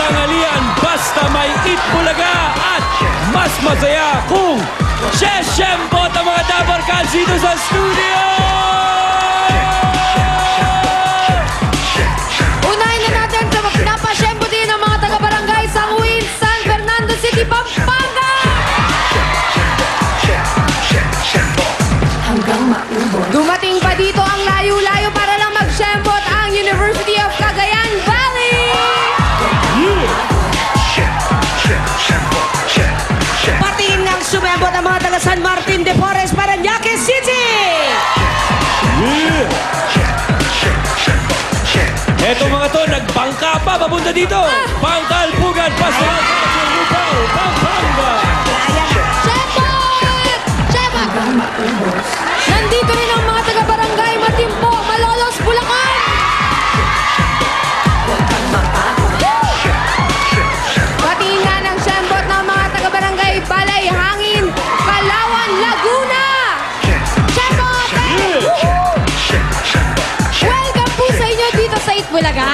tanghalian basta may Eat Bulaga at mas masaya kung Sheshembot ang mga Dabarkads dito sa studio! Unahin na natin sa pinapasyembutin ng mga taga-barangay Sanguin, San Fernando City, Pampanga! Hanggang maubos. Dumating pa dito ang layo-layo para lang mag-shembot ang University of Cagayan Valley! Patiin ng sumembot ang mga taga San Martin de Porres, Parañaque City! Eto mga to, nagbangka pa papunta dito! Pangkalpugan, Pasalan, Lupao, Pampanga! Shembot! Shembot! Nandito rin ang mga taga-barangay Matimpo, Malolos, Bulacan! Patiin nga ng shembot ng mga taga-barangay Balay Hangin, Palawan, Laguna! Shembot! Welcome po sa inyo dito sa Itbulaga.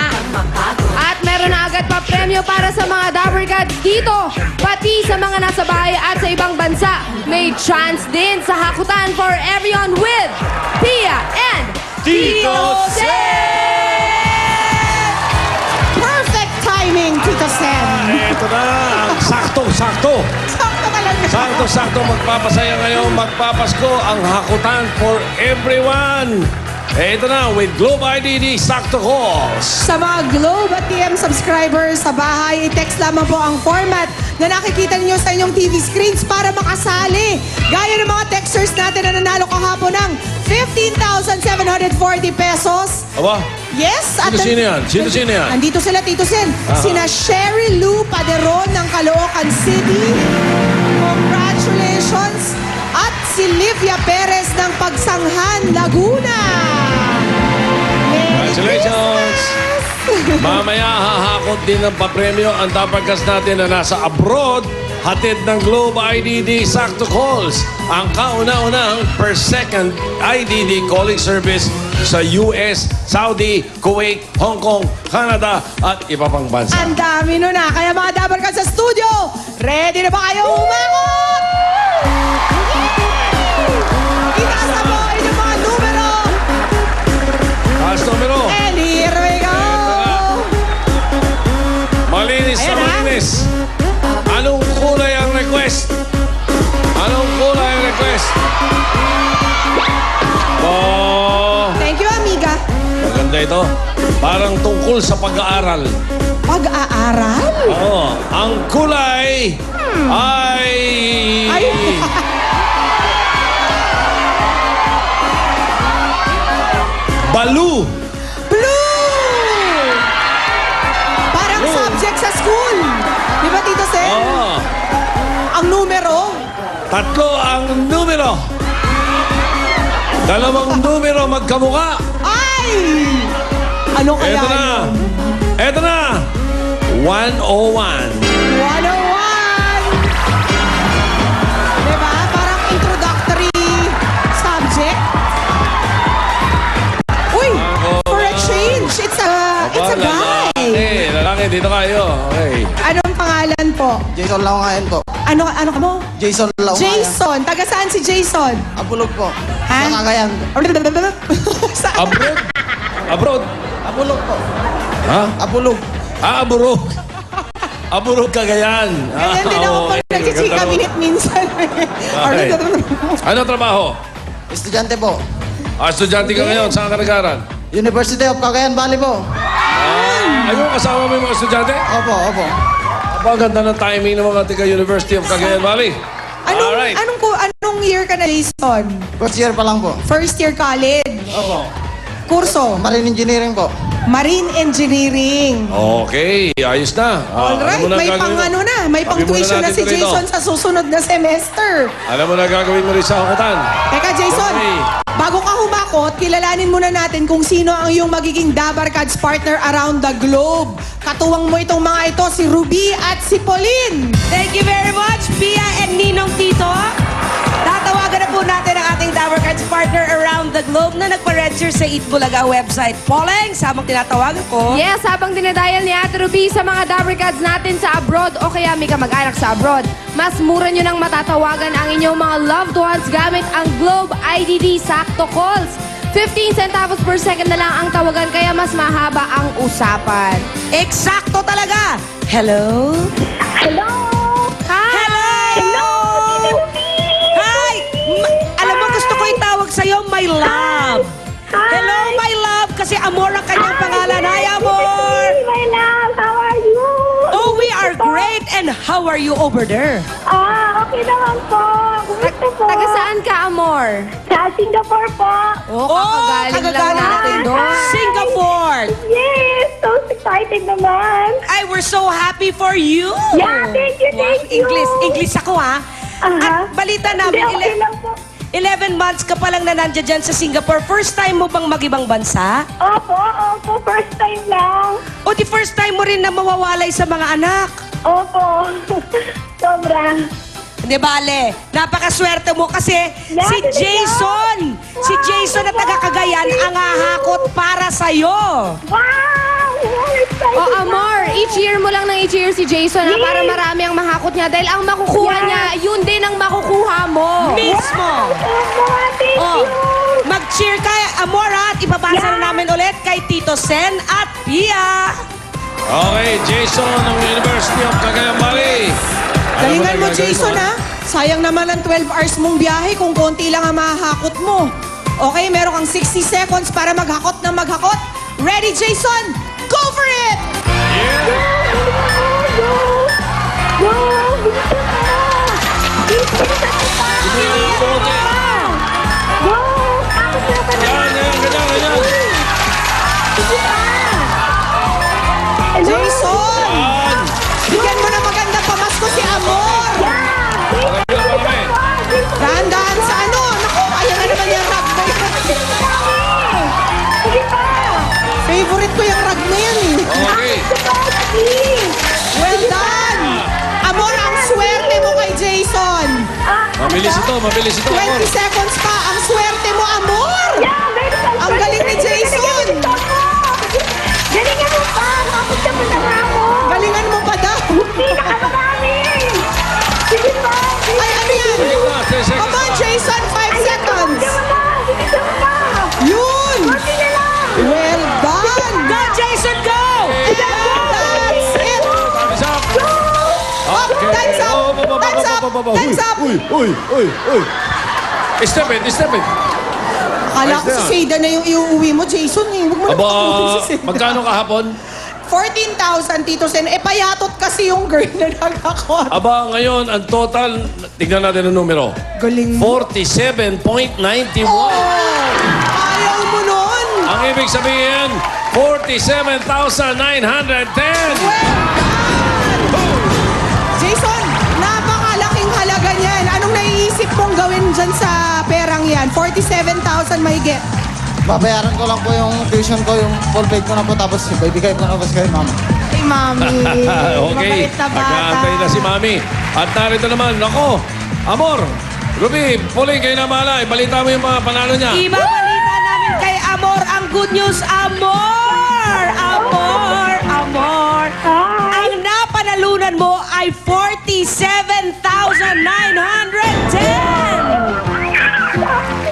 At meron na agad pa premyo para sa mga Dabarkads dito, pati sa mga nasa bahay at sa ibang bansa. May chance din sa hakutan for everyone with Pia and Tito Perfect timing, Tito Sen. Ito na, ang sakto-sakto. Sakto talaga. Sakto-sakto magpapasaya ngayon, magpapasko ang hakutan for everyone. Ito na, with Globe IDD Sakto Calls. Sa mga Globe at TM subscribers sa bahay, i-text lamang po ang format na nakikita niyo sa inyong TV screens para makasali. Gaya ng mga texters natin na nanalo kahapon ng 15,740 pesos. Aba, Yes. Sino yan? Sino yan? Andito sila, Tito Sen. Aha. Sina Sherry Lou Paderon ng Caloocan City. Congratulations. At si Livia Perez ng Pagsanghan, Laguna. Merry Congratulations! Mamaya hahakot din ng papremyo ang Dabarkads natin na nasa abroad. Hatid ng Globe IDD Sakto Calls. Ang kauna-unahang per second IDD calling service sa US, Saudi, Kuwait, Hong Kong, Canada at iba pang bansa. Ang dami nun ah. Kaya mga Dabarkads sa studio, ready na ba kayo umakot? Itaas na po inyong mga numero. Taas numero. And here we go. Malinis na Ayan na. malinis. Anong kulay ang request? Anong kulay ang request? Oh, Thank you, amiga. maganda ito. Parang tungkol sa pag-aaral. Pag-aaral? Oo. Ang kulay ay... Ay, Balu. blue! Parang Blue. subject sa school. Di ba, Tito Sen? Oo. Ang numero? Tatlo ang numero. Dalawang numero magkamukha. Ay! Ano kaya Eto na. yun? Eto na. 101. 101! Diba? Parang introductory subject. Uy! For a change, it's a guy. Lalaki, dito kayo. Okay. Anong pangalan po? Jason Lawangayan po. Ano ka mo? Jason Lawangayan. Jason. Taga saan si Jason? Abulog po. Ha? Sa Cagayan. Saan? Abroad? Abroad? Abulog po. Ha? Abulog. Ah, Aburog. Aburog, Cagayan. Ganyan din ako pag okay. nagsichika Ganda mo. minute minsan. Okay. Ano trabaho? Estudyante po. Estudyante ka ngayon. Saan ka nag-aaral? University of Cagayan Valley po. Ayun, kasama mo yung mga estudyante? Opo, opo. Aba, ganda ng timing ng mga taga University of Cagayan Valley. Alright. Anong year ka na, Jason? First year pa lang po. First year college. Opo. Kurso? Marine Engineering po. Marine Engineering. Okay, ayos na. Alright, alam mo na may gagawin pang mo. ano na, may pang Sabi muna tuition na natin si ito rito. Jason sa susunod na semester. Alam mo na gagawin mo rin sa hakutan. Teka, Jason, Okay. bago ka humakot, kilalanin muna natin kung sino ang iyong magiging Dabarkads partner around the globe. Katuwang mo itong mga ito, si Ruby at si Pauline. Thank you very much, Pia and Ninong Tito. Tatawag Tinawagan na po natin ang ating Dabber Cards partner around the globe na nagpa-register sa Eat Bulaga website. Poleng, samang tinatawagan ko. Yes, habang dinadial ni Ate Ruby sa mga Dabber Cards natin sa abroad o kaya may kamag-anak sa abroad, mas mura nyo nang matatawagan ang inyong mga loved ones gamit ang Globe IDD Sakto Calls. 15 centavos per second na lang ang tawagan kaya mas mahaba ang usapan. Eksakto talaga. Hello? Hello! Hi! Hello! Hi! Alam mo, gusto ko itawag sa'yo, my love. Hi! Hello, my love, kasi Amor ang kanyang pangalan. Hi, Amor! My love, how are you? Oh, we are great. And how are you over there? Okay naman po. Kumusta po? Taga saan ka, Amor? Sa Singapore po. Oh, kakagaling lang natin doon. Singapore. Yes, so excited naman. Ay, we're so happy for you. Yeah, thank you, thank you. English ako, ha? Aha. At balita Hindi, namin, okay lang po. 11 months ka pa lang na nandiyan dyan sa Singapore. First time mo bang mag-ibang bansa? Opo, first time lang. O di first time mo rin na mawawalay sa mga anak? Opo. Sobra. Hindi bale, napakaswerte mo kasi Yeah, si talaga? Jason, si Jason na taga Cagayan ang hahakot para sa'yo. Wow! Excited Oh, Amor, each year mo lang ng each year si Jason ha, para marami ang mahakot niya dahil ang makukuha Yeah. niya, yun din ang makukuha mo. Mismo. Opo, thank Oh, you. mag-cheer ka, Amor, ha? At ipapasa na namin ulit kay Tito Sen at Pia. Okay, Jason ng University of Cagayan Valley. Galingan mo, gagawin Jason, mo? ha? Sayang naman ang 12 hours mong biyahe kung konti lang ang mahakot mo. Okay, meron kang 60 seconds para maghakot na maghakot. Ready, Jason? Go for it! Yeah! Go! Go! Bisa ka! Bisa ka! Tingnan mo, konti. Go! Takot na ka Yan, yan, ganyan, ganyan. Jason! Yan. Bigyan mo na magandang pamasko si Amor! Marami na marami. Dahan-dahan sa ano? Naku, ayan na naman yung rag na yan. Sige pa! Favorite ko yung rag na yan eh. Okay. Well done! Amor, ang swerte mo kay Jason! Mabilis ito, mabilis ito, Amor. 20 seconds pa, ang swerte mo, Amor! Ang galing ni Jason! Galingan mo pa! Kapag ka pa na nga ako! Galingan mo pa daw! Pinakamarami! Sige pa! Ay, ano yan? Sige na, 10 seconds Come on, pa. Jason! 5 seconds! Sige na! Sige na! Yun! Sige na lang! Well done! Go, Jason, go! That's it! Time's up. Okay. Time's up! Oh, ba, ba, ba, Time's ba, up! ba, ba, ba. Time's up! Uy. Step it, step it. Akala ko Ayos na si Seda na yung iuuwi mo, Jason. Eh. Huwag mo na Aba, pakunin si Seda. magkano kahapon? 14,000, Tito Sen. Eh, payatot kasi yung girl na nagkakot. Aba, ngayon, ang total, tignan natin ang numero. Galing mo. 47.91. Ayaw mo nun. Ang ibig sabihin, 47,910. Jason, napakalaking halaga niyan. Anong naiisip mong gawin dyan sa perang yan? 47,000 mahigit. Babayaran ko lang po yung tuition ko, yung full paid ko na po, tapos ibibigay ko na po kay mama. Ay, Mami. Okay, Mabait na bata. nag-aantay na si Mami. At narito naman, nako, Amor, Ruby, Pauline, kayo na bahala. Ibalita mo yung mga panalo niya. Ibabalita namin kay Amor ang good news, Amor! Amor! Ang napanalunan mo ay 47,910!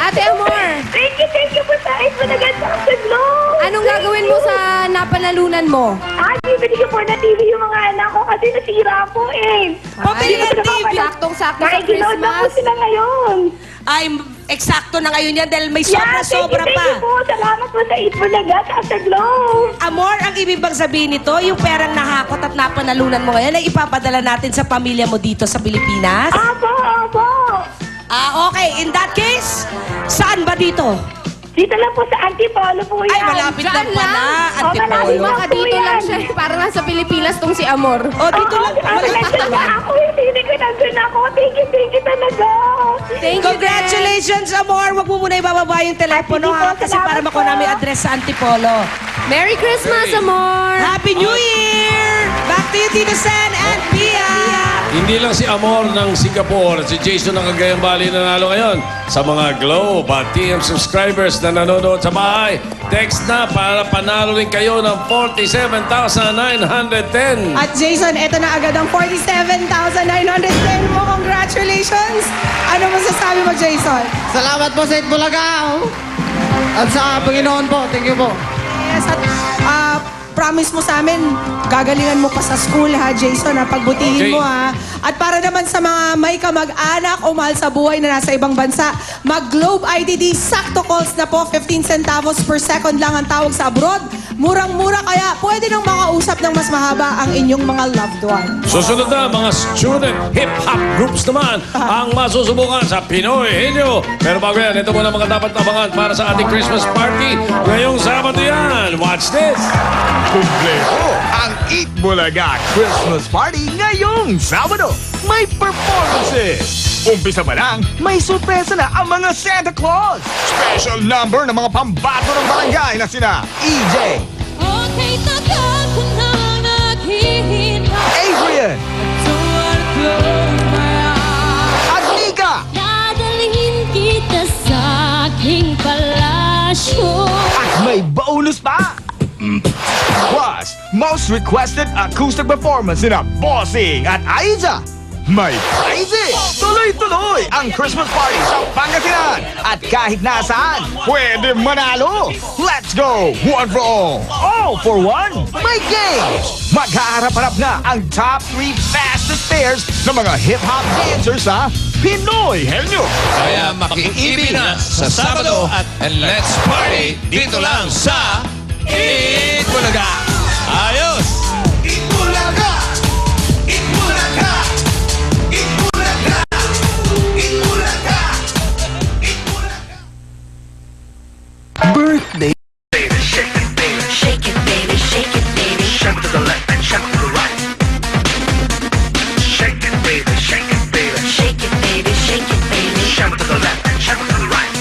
Ate Amor, Thank you po sa Itbulaga sa Globe! anong gagawin mo sa napanalunan mo? Bibili ko po na TV yung mga anak ko kasi nasira po eh. Pabili ng TV! Saktong-sakto sa Nakikinood na po Christmas. sila ngayon. Ay, eksakto na ngayon yan dahil may Yeah, sobra-sobra thank you pa. po. Salamat po sa Itbulaga sa Globe. Amor, ang ibig bang sabihin nito, yung perang nahakot at napanalunan mo ngayon ay ipapadala natin sa pamilya mo dito sa Pilipinas? Opo. Okay. In that case, saan ba dito? Dito lang po sa Antipolo po yan. Ay, malapit lang Dyan pala. lang. Antipolo. malapit Baka dito lang siya. Para nasa Pilipinas tong si Amor. Oh, dito lang. Nandun na ako. Hindi ko nandun ako. Thank you talaga. Thank you, Congratulations, Amor. Wag mo muna ibababa yung telepono, ha? Kasi para makuha namin address sa Antipolo. Merry Christmas, Amor! Happy New Year! Back to you, Tito Sen and Pia! Hindi lang si Amor ng Singapore, si Jason ng Cagayan Valley nanalo ngayon. Sa mga Globe at TM subscribers na nanonood sa bahay, text na para panalo rin kayo ng 47,910. At Jason, eto na agad ang 47,910 mo. Congratulations! Ano masasabi mo, Jason? Salamat po sa Itbulaga. At sa Panginoon po. Thank you po. Yes, at promise mo sa amin, gagalingan mo pa sa school ha, Jason, ha? Pagbutihin Okay. mo ha. At para naman sa mga may kamag-anak o mahal sa buhay na nasa ibang bansa, mag-Globe IDD, sakto calls na po, 15 centavos per second lang ang tawag sa abroad. Murang-mura kaya pwede nang makausap ng mas mahaba ang inyong mga loved one. Susunod na, mga student hip-hop groups naman ang masusubukan sa Pinoy Henyo. Pero bago yan, ito muna mga dapat abangan para sa ating Christmas party. Ngayong Sabado yan. Watch this! Kumpleto ang Eat Bulaga Christmas Party ngayong Sabado. May performances. Umpisa pa lang, may sorpresa na ang mga Santa Claus. Special number ng mga pambato ng barangay na sina EJ, Okay, tagal ko na naghihintay. Adrian, So I'll close my eyes. at Nika. Dadalhin kita sa aking palasyo. At may bonus pa. Plus, most requested acoustic performance nila Bossing at Aiza. May prizes! Tuloy-tuloy ang Christmas party sa Pangasinan. At kahit nasaan, pwede manalo. Let's go! One for all for one. May games! Maghaharap-harap na ang top 3 fastest pairs ng mga hip-hop dancers sa Pinoy Henyo. Kaya makikibi na sa Sabado at let's party dito lang sa Eat Bulaga. Ayos! Itbulaga! Itbulaga! Itbulaga! Itbulaga! Birthday! Shake it, baby, shake it, baby. Shake to the left and shake to the right. Shake it, baby, shake it, baby. Shake it, baby, shake it, baby. Shake to the left and shake to the right.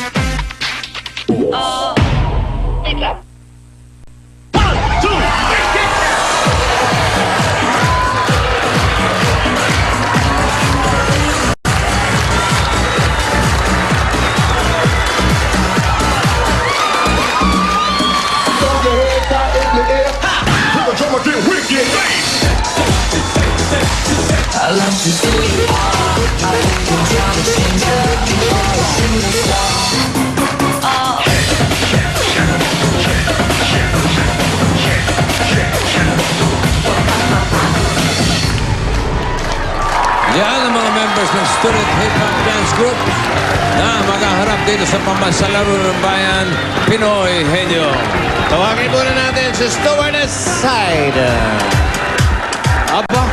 Yan ang mga members ng Student Hip Hop Dance Group na maghaharap dito sa pamasalaro ng bayan, Pinoy Henyo. Tawagin muna natin si Stewardess Side. Aba,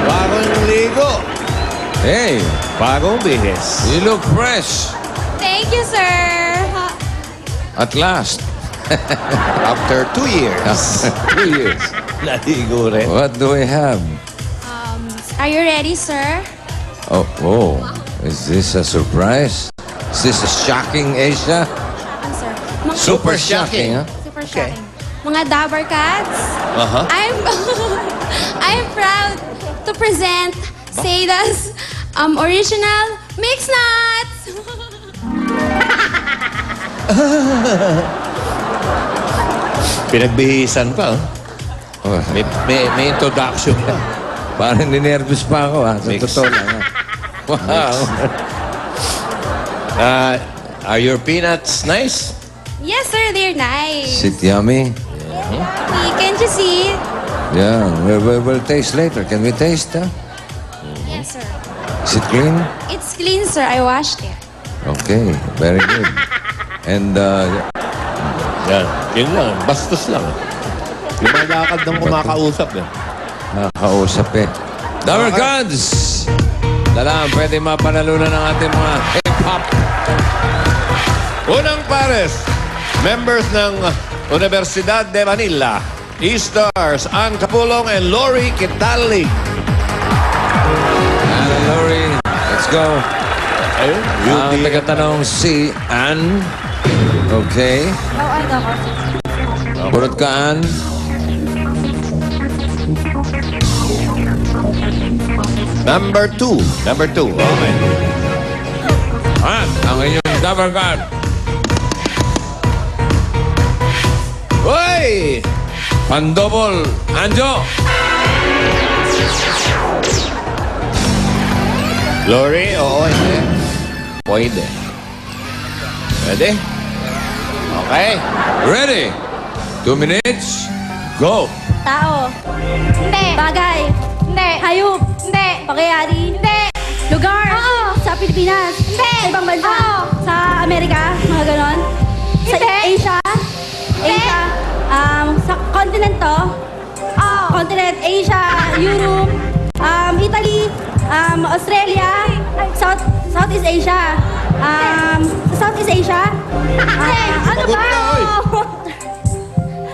bagong ligo. Hey, bagong bihis. You look fresh. Thank you, sir. At last. After 2 years. 2 years. Naligo rin. What do we have? Are you ready, sir? Oh, is this a surprise? Is this a shocking, Asia? Sir. Super shocking, huh? Super shocking. Mga Dabber Cats, Uh-huh. I'm proud to present Sada's original Mix Nuts. Pinagbihisan pa. Oh, May introduction pa. parang ninervous pa ako, ha? Sa totoo lang, ha? Wow. Are your peanuts nice? Yes, sir, they're nice. Is it yummy? Can't you see? Yeah, we'll taste later. Can we taste, huh? Yes, sir. Is it clean? It's clean, sir. I washed it. Okay, very good. And, Yan. Yun lang. Bastos lang. Lumalakad ng kumakausap eh. nakakausap eh. Dabber Gods! Dalang, pwede mapanalunan ng ating mga hip-hop. Unang pares. Members ng Universidad de Manila. E-Stars, Ann Capulong and Lori Kitali. Anna Lori, let's go. Ayun. Ang tagatanong si Ann. Okay. Purot ka, Ann. Number 2. Number 2. Okay. At ang inyong double card. Hoy! Pandobol, Anjo. Glory, oo, hindi. Pwede. Ready? Okay. Ready? 2 minutes. Go. Tao. Hindi. Bagay. Hindi. Hayop. Hindi. Pangyayari. Hindi. Lugar. Oo. Sa Pilipinas. Hindi. Sa ibang bansa. Oo. Sa Amerika. Mga ganon. Sa Asia. Asia. Sa continent to. Oo. Continent. Asia. Europe. Italy. Australia. Southeast Asia. Sa Southeast Asia. Ano ba?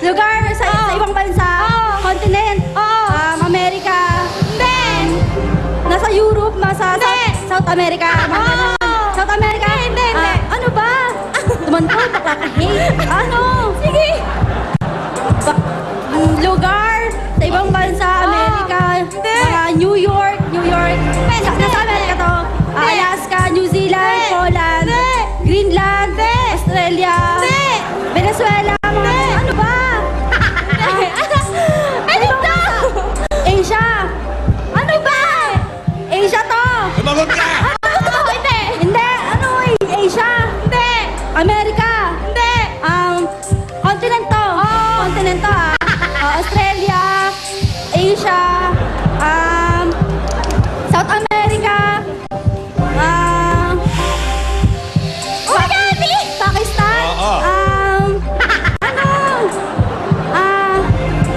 Lugar sa ibang bansa, continent, Amerika, nasa Europe, South America, South America, ano ba? Tumantol, bakla ka, hey, ano? Sige! Lugar sa ibang bansa, Amerika, mga New York, nasa Amerika to, Alaska, New Zealand, Poland, Greenland, Australia, Venezuela, mga ano ba? Asia! Ano ba? Asia to! Sumagot ka! Hindi! Ano Asia? Hindi! Amerika? Hindi! Continent to! Continent to Australia, Asia, South America, Pakistan,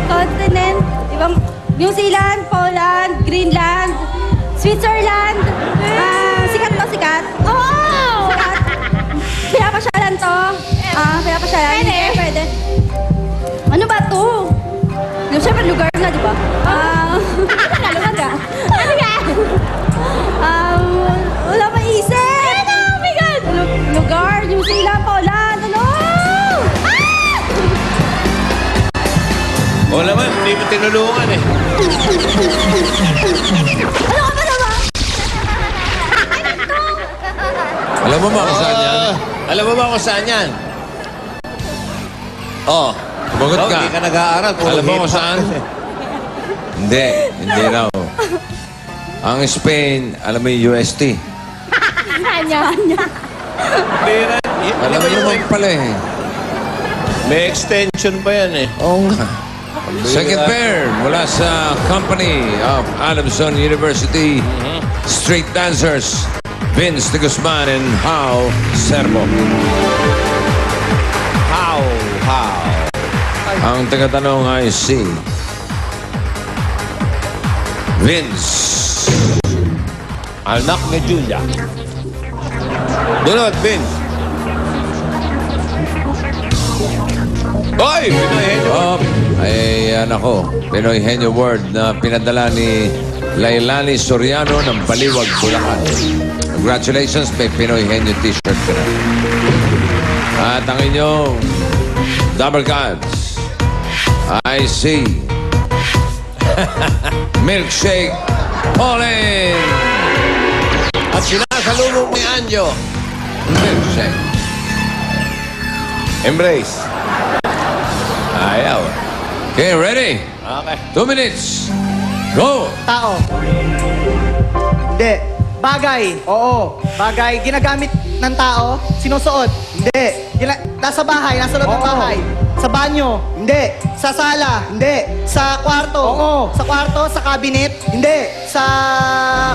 continent, ibang New Zealand, Poland, Greenland, Switzerland, sikat to, sikat. Oo! Sikat. Pinapasyalan to. Pinapasyalan. Pwede. Ano ba to? Siyempre, lugar na, di ba? Lugar ka. Ano ka? Wala pa isip. Ano? Oh my God! Lugar, New Zealand, Poland, ano? O naman, hindi mo tinulungan eh. Ano ka ba naman? Alam mo ba kung saan yan? Alam mo ba kung saan yan? Oh. Sumagot ka. Hindi ka nag-aaral. Alam mo kung saan? Hindi raw. Ang Spain, alam mo yung UST. Kanya. Hindi rin. Alam mo naman pala eh. May extension pa yan eh. Oo nga. Second pair mula sa Company of Adamson University Street Dancers, Vince de Guzman and How Servo. How? Ang tagatanong ay si Vince. Anak ni Julia. Dunod, Vince. Hoy! Pinoy Henyo. Oh, ay nako, Pinoy Henyo Word na pinadala ni Lailani Soriano ng Baliwag, Bulacan. Congratulations, may Pinoy Henyo t-shirt ka na. At ang inyong double cards, I see Milkshake Pauline. At sinasalubong ni Anjo. Milkshake. Embrace. Ayaw. Okay, ready? Okay. 2 minutes. Go! Tao. Hindi. Bagay. Oo. Bagay. Ginagamit ng tao. Sinusuot. Hindi. Nasa bahay. Nasa loob ng bahay. Sa banyo. Hindi. Sa sala. Hindi. Sa kwarto. Oo. Sa kwarto. Sa cabinet. Hindi. Sa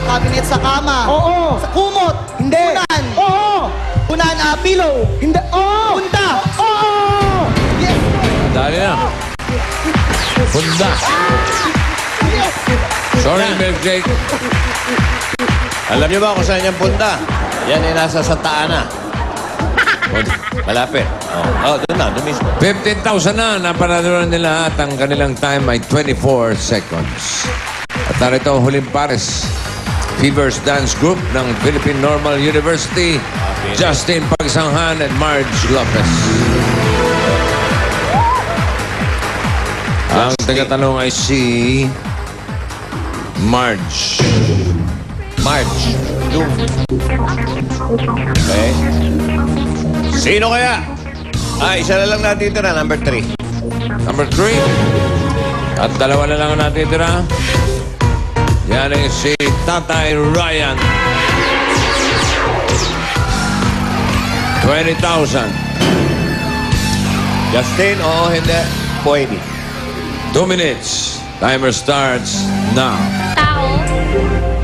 cabinet. Sa kama. Oo. Sa kumot. Hindi. Unan. Oo. Unan. Pillow. Hindi. Oo. Punta. Oo. Yes. Dali na. Punda. Sorry, Milkshake. Alam niyo ba kung saan yung punta? Yan ay nasa Santa Ana. Malapit. Doon na. Doon mismo. 15,000 na napanalunan nila at ang kanilang time ay 24 seconds. At narito ang huling pares. Fevers Dance Group ng Philippine Normal University, Justin Pagsanghan and Marge Lopez. Ang tagatanong ay si Marge. Okay. Sino kaya? Isa na lang natitira, number 3. Number 3. At dalawa na lang ang natitira. Yan ang si Tatay Ryan. 20,000. Justin, oo, hindi. Pwede. 2 minutes. Timer starts now. Tao?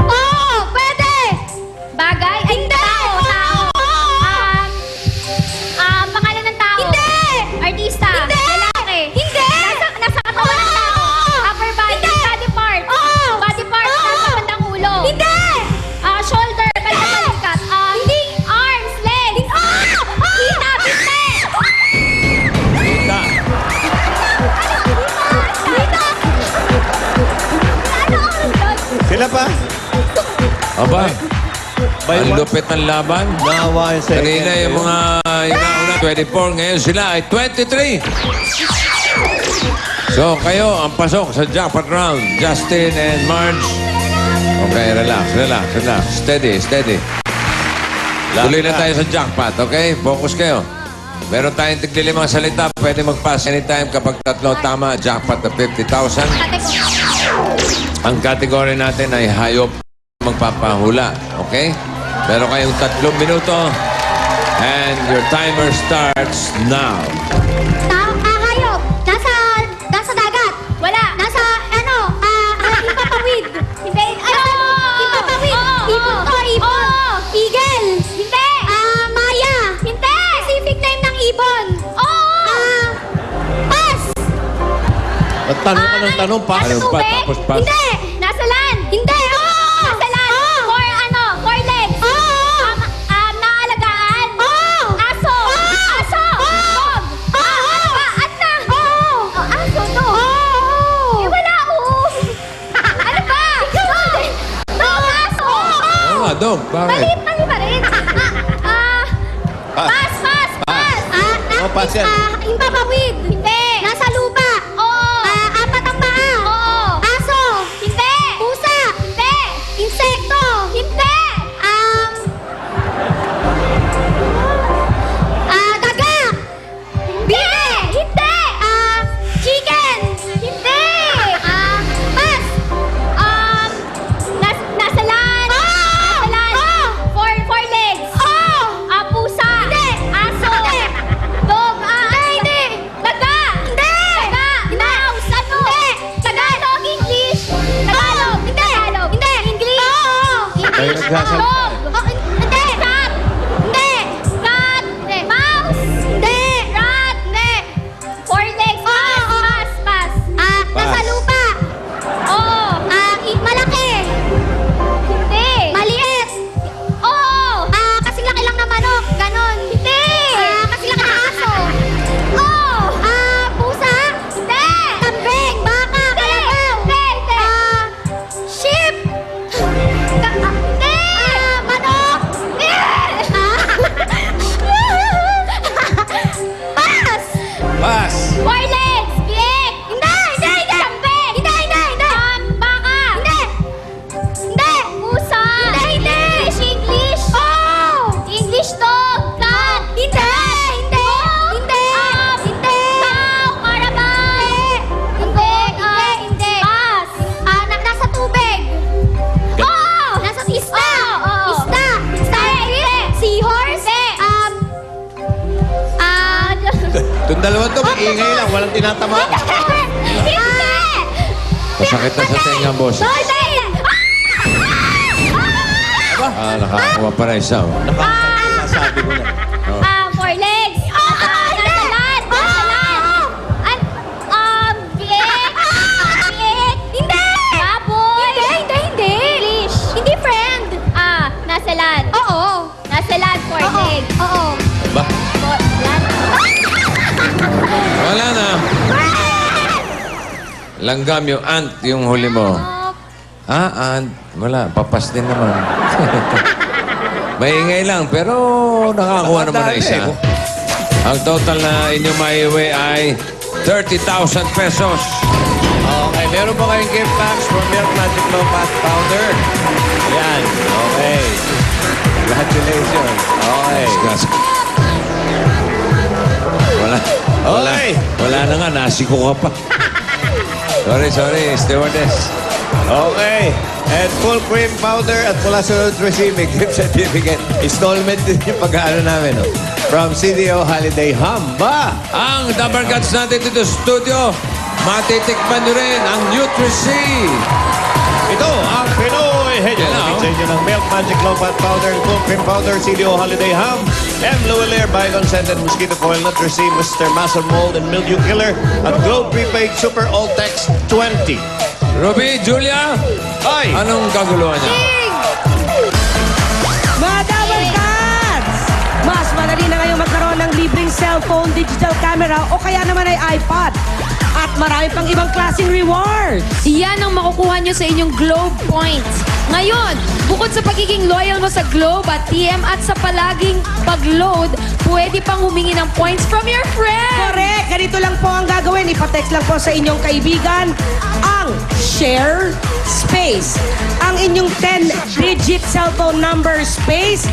Oo! Pwede! Bagay? Ay, hindi! Tao! Pangalan ng tao? Hindi! Artista? Hindi! Lalaki? Hindi! Nasa katawan ng tao? Upper body? Body part? Body part? Nasa bandang ulo? Hindi! Shoulder? Balikat? Hindi! Arms? Legs? Kita? Binte? Kita. Sila pa? Aba, By ang one? lupit ng laban. Nawa yung second. Kanina yung mga una 24, ngayon sila ay 23. So kayo ang pasok sa jackpot round. Justin and Marge. Okay, relax. Steady. Tuloy na tayo sa jackpot, okay? Focus kayo. Meron tayong tiglilimang salita. Pwede mag-pass anytime kapag tatlo tama. Jackpot na 50,000. Ang category natin ay hayop magpapahula. Okay? Meron kayong 3 minuto. And your timer starts now. Hayop. Nasa dagat. Wala. Nasa, impapawid. Hindi. Impapawid. Ibon to, ibon. Eagle. Hindi. Maya. Hindi. Specific name ng ibon. Pass. At tanong ka ng tanong, pa. Nasa Ano pa, tubig? tapos pass? Hindi. Nasa land. Hindi. Nasa land. Four legs. Naalagaan. Aso. Dog. Ano ba? Ata. Aso to. Wala. Ano ba? Dog. Aso. Oo nga, dog. Bakit? Mali pa rin. Pass. Oh, pass yan. Impapawid. Hindi. Nasa lupa. Oo. Apat ang paa. Oo. Aso. Hindi. Pusa. Hindi. Insekto. Hindi. Daga. Hindi. Hindi. Chicken. Hindi. Pass. Nasa land. Nasa land. Four legs. Pusa. Hindi. Aso. Dog. Hindi. Daga. Hindi. Daga. Mouse. Ano? Tagalog. English. Tagalog. Hindi. Hindi. English. Kayo English. nagsasalita. Dog. Hindi. Cat. Hindi. Cat. Hindi. Mouse. Hindi. Rat. Hindi. Four legs. Pass. Nasa lupa. Oo. Malaki. Hindi. Maliit. Oo. Kasing laki lang na manok. Ganon. Hindi. Kasing laki ng aso. Oo. Pusa. Hindi. Kambing. Baka. Kalabaw. Hindi. Sheep. Hindi. Manok. Hindi. Pass. Pass. Four legs. Biik. Hindi. Kambing. Hindi. Baka. Hindi. Pusa. Hindi. English. English dog. Cat. Hindi. Cow. Carabao. Hindi. Pass. Nasa tubig. Nasa isda. Starfish. Seahorse. Itong dalawa to, maingay lang. Walang tinatama. Hindi. Masakit na sa tenga, boss. Nakakuha pa na isa. Sabi mo na. Four legs. Nasa land. Biik. Hindi. Baboy. Hindi. English. Hindi friend. Nasa land. Oo. Nasa land, four legs. Oo. Ba? Land. Wala na. Langgam yung ant yung huli mo. Ant. Wala. Papas din naman. Maingay lang, pero nakakuha naman na isa. Ang total na inyong maiuwi ay 30,000 pesos. Okay, meron meron pa kayong gift packs from Milk Magic Low-Fat Powder. Ayan. Okay. Congratulations. Okay. Wala na nga. Nasiko ka pa. Sorry. Stewardess. Okay. And full cream powder at mula sa Nutrition, may gift certificate. Installment din yung pag-aano namin. No? From CDO Holiday Hamba. Ang Dabber Cats natin dito sa studio, matitikman nyo rin ang Nutrition. Ito ang Pinoy Henyo. Namit sa inyo ng Milk Magic Low-Fat Powder, Full Cream Powder, CDO Holiday Ham, M. Luwalier, Bygone Scented Mosquito Coil, Nutrici, Mr. Muscle Mold and Mildew Killer, at Globe Prepaid Super All-Tex 20. Ruby, Julia, Ay! anong kaguluhan niya? Mga Dabber Cats! Mas madali na ngayong magkaroon ng libreng cellphone, digital camera o kaya naman ay iPad. At marami pang ibang klaseng rewards. Yan ang makukuha nyo sa inyong Globe Points. Ngayon, bukod sa pagiging loyal mo sa Globe at TM at sa palaging pag-load, pwede pang humingi ng points from your friends. Correct! Ganito lang po ang gagawin. Ipatext lang po sa inyong kaibigan ang share space. Ang inyong 10-digit cellphone number space,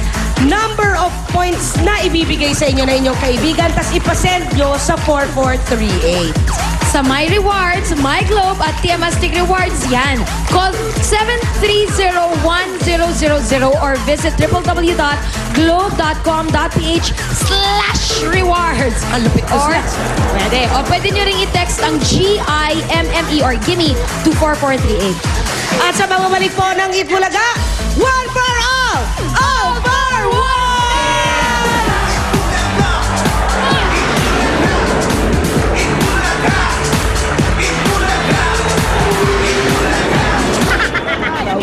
number of points na ibibigay sa inyo na inyong kaibigan, tas ipasend nyo sa 4438. Sa My Rewards, My Globe at TMastic Rewards yan. Call 730-1000 or visit www.globe.com.ph/rewards. Ang lupit ko sila. Pwede. O pwede nyo ring i-text ang GIMME or GIMME to 4438. At sa mga balik po ng Itbulaga, one for all for one!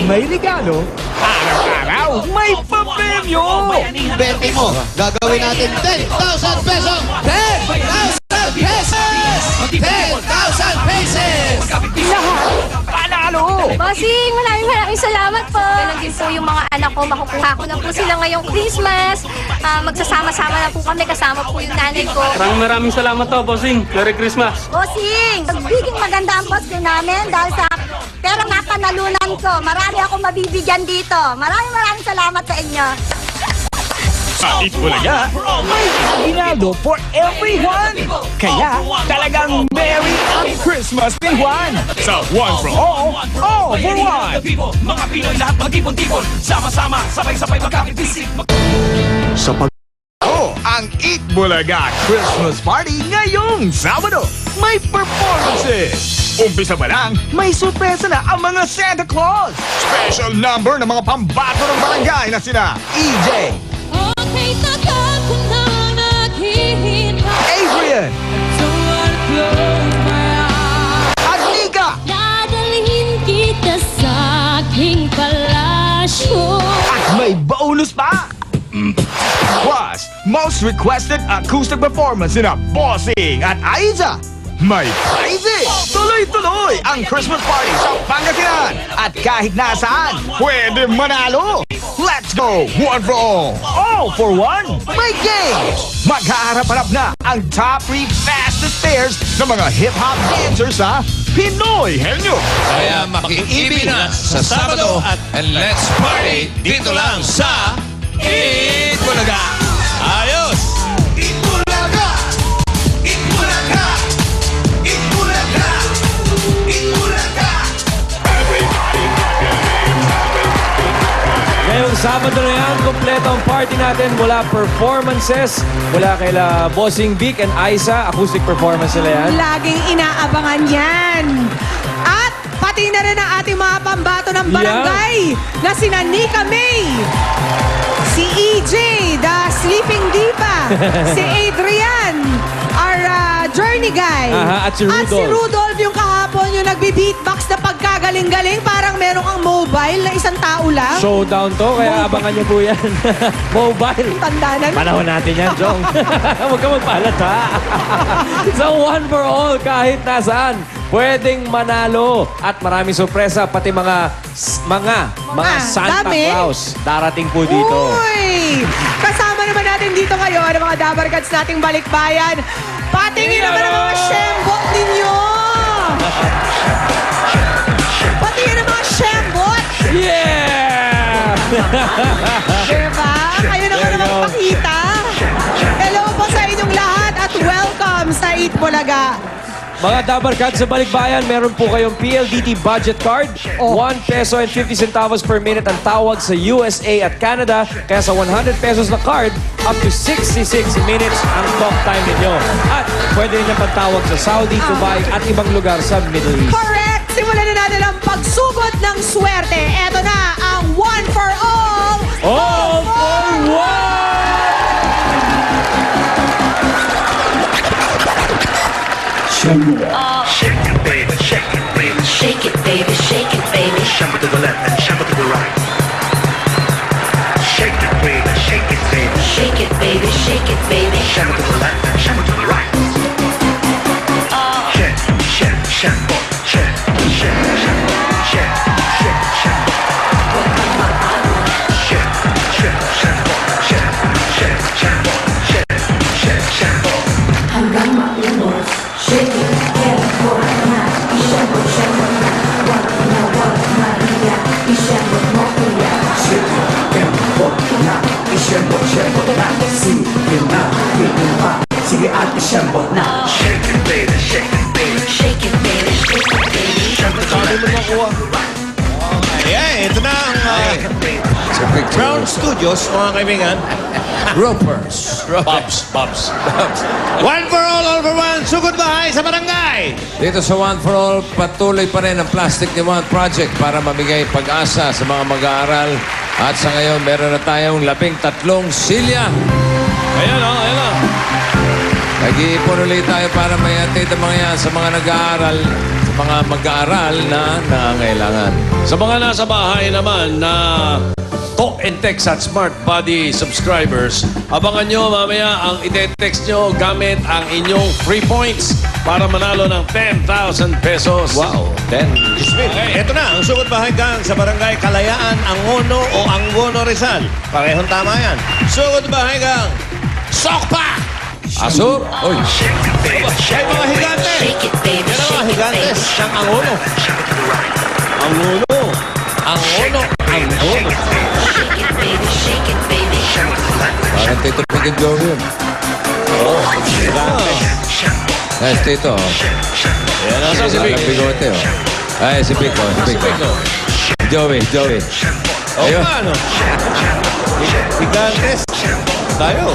May regalo, araw-araw may papremyo! Bente mo, gagawin natin 10,000 pesos! 10,000 pesos! 10,000 pesos! Lahat panalo! Bossing, maraming salamat po. Ganun din po yung mga anak ko. Makukuha ko na po sila ngayong Christmas. Magsasama-sama na po kami. Kasama po yung nanay ko. Maraming salamat to, Bossing. Merry Christmas. Bossing, biging maganda ang Pasko namin dahil sa pera na panalunan ko. Marami akong mabibigyan dito. Maraming salamat sa inyo. Sa Itbulaga, may ginaldo for everyone! Kaya talagang Merry ang Christmas ni Juan! Sa One for All for One! Mga Pinoy lahat mag-ipon-tipon. Sama-sama, sabay-sabay magkakit-isip. Sa ang Itbulaga Christmas Party ngayong Sabado. May performances! Umpisa pa lang, may sorpresa na ang mga Santa Claus! Special number ng mga pambato ng barangay na sina EJ, Okay, tagal ko na naghihintay. Adrian, So I'll close my eyes. at Nika! Dadalhin kita sa aking palasyo. At may bonus pa! Plus, most requested acoustic performance na Bossing at Aiza. May prizes! Tuloy-tuloy ang Christmas party sa Pangasinan. At kahit nasaan, pwede manalo. Let's go! One for all for one. May games! Maghaharap-harap na ang top 3 fastest pairs ng mga hip-hop dancers sa Pinoy Henyo. Kaya makikibi na sa Sabado and let's party dito lang sa Itbulaga. Ayos! Itbulaga! Itbulaga! Itbulaga! Itbulaga! Ngayong Sabado na yan, kompleto ang party natin mula performances, mula kaila Bossing Vic and Aiza, acoustic performance sila yan. Laging inaabangan yan. At pati na rin ang ating mga pambato ng barangay na sina Nika May, si EJ, the Sleeping Diva, si Adrian, our journey guy. Aha, at si Rudolph. At si Rudolph yung kahapon yung nagbi-beatbox na pagkagaling-galing, parang meron kang mobile na isang tao lang. Showdown to, kaya abangan niyo po yan. Mobile. Tanda na. Panahon natin yan, Jong. Huwag ka magpalat, ha? So, one for all, kahit nasaan, pwedeng manalo. At maraming sorpresa, pati mga Santa dami. Claus darating po dito. Uy! Kasama naman natin dito ngayon ang mga Dabber Cats nating balikbayan. Patingin naman ang mga shembot ninyo! Diba? Kayo naman ang magpakita. Hello po sa inyong lahat at welcome sa Eat Bulaga. Mga Dabarkad sa Balikbayan, meron po kayong PLDT budget card. 1 peso and 50 centavos per minute ang tawag sa USA at Canada. Kaya sa 100 pesos na card, up to 66 minutes ang talk time ninyo. At pwede rin yung pagtawag sa Saudi, Dubai at ibang lugar sa Middle East. Correct! Simulan na natin ang pagsugod ng swerte. Eto na ang one for all. All for one! Shake it, baby, shake it, baby. Shake it, baby, shake it, baby. Shuffle to the left and shuffle to the right. Shake it, baby, shake it, baby. Shake it, baby, shake it, baby. Shuffle to the left and shuffle to the right. Shake, shake, shuffle, shake, shake, shuffle, shake, shake, shuffle. Shake, shake, shuffle, shake, shake, shuffle, shake, shake, shuffle. Hanggang maubos. Shake it, get it, wag na. Isembot, sembot na. Wag na, wag Maria. Isembot mo kuya. Shake it, get it, wag na. Isembot, sembot na. Sige na, sige pa. Sige at isembot na. Shake it, baby, shake it, baby. Shake it, baby, shake it, baby. Shuffle to the left and shuffle to the right. Ayan, ito na ang Brown Studios, mga kaibigan. Groupers. Pops. One for all for one. Sugod bahay sa barangay. Dito sa One for All, patuloy pa rin ang Plastic Demand Project para mamigay pag-asa sa mga mag-aaral. At sa ngayon, meron na tayong 13 silya. Ayan o, ayan o. Nag-iipon ulit tayo para may atid ang mga yan sa mga nag-aaral, sa mga mag-aaral na nangangailangan. Sa mga nasa bahay naman na Talk and Text at Smart Buddy subscribers, abangan nyo mamaya ang ite-text nyo gamit ang inyong free points para manalo ng 10,000 pesos. Wow, 10. Okay, ito na ang sugod bahay gang sa barangay Kalayaan, Angono o Angono Rizal. Parehong tama yan. Sugod bahay gang. Sokpa! Asur! Uy! Shake it, baby, Ay, mga higantes! shake it, baby, Yan ang mga shake it, higantes baby. ng Angono. Shuffle to the right. Angono. Angono. Angono. Shake it, baby, shake it, baby. Shuffle to the left and Parang Tito Pig and Joey yun. Ay, Tito. Yan ang Nasa si Vic. Walang bigote, oh. Ay, si Vic, oh. Si Vic, oh. Joey. O Ayun. nga, ano? Higantes. Tayo.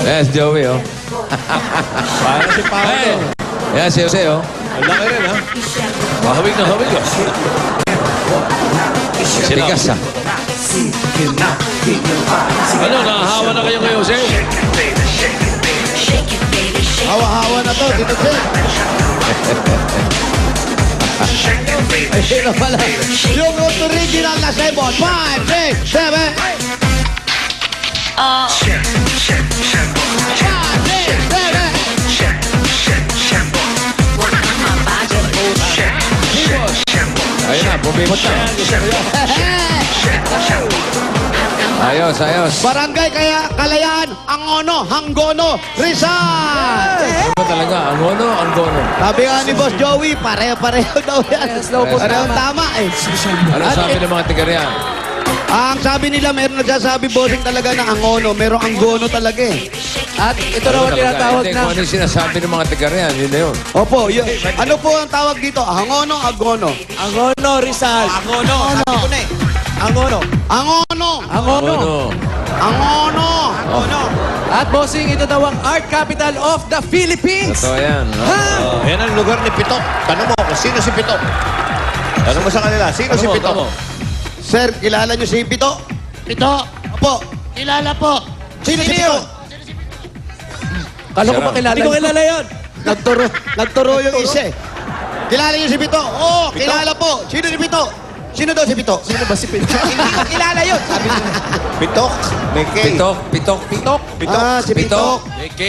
Yes, Joey, oh. Para si Paolo. Yes, si Jose, oh. Ang laki rin, ha? Mahawig na hawig o. Tigas, ah. Ano, nahahawa na kayo ngayon, Jose? shake it, baby, shake it, baby. Shake it, baby, shake it. Hawa-hawa na to, Tito Jen. Shake it, baby, shake it, baby. Shake Yung original na sebon. 5, 6, 7. Shake, shake, shampoo. Shake, shake, shampoo. Work on my body. Shake, shake, shampoo. Ayun na, bumibot na. Ayos. Barangay Kalayaan, Angono, Hanggono, Rizal. Ano ba talaga? Ang gono. Sabi nga ni Boss Joey, pareho daw yan. Parehong tama eh. Ano sabi ng mga tiga riyan? Ang sabi nila, meron nagsasabi bossing talaga ng Angono, merong Anggono talaga eh. At ito raw ang tinatawag Hindi, na... kung ano yung sinasabi ng mga tiga riyan, yun na yun. Opo, yun. Ano po ang tawag dito? Angono, Agono. Angono, Rizal. Angono, sabi ko na eh. Angono. Angono. Angono. Angono. Angono. At bossing, ito daw ang art capital of the Philippines. Totoo yan. no? Yan ang lugar ni Pitok. Tanong mo kung sino si Pitok. Tanong mo sa kanila, sino si Pitok? Sir, kilala niyo si Pitok? Pitok? Opo. Kilala po. Sino si Pitok? Kala ko pa kilala. Hindi ko kilala yun. Nagturo yung isa eh. Kilala niyo si Pitok? Oo, kilala po. Sino si Pitok? Sino daw si Pitok? Sino ba si Pito? Hindi ko kilala yun. Sabi niya. Pitok? May K. Pitok. Ah, si Pitok. May K.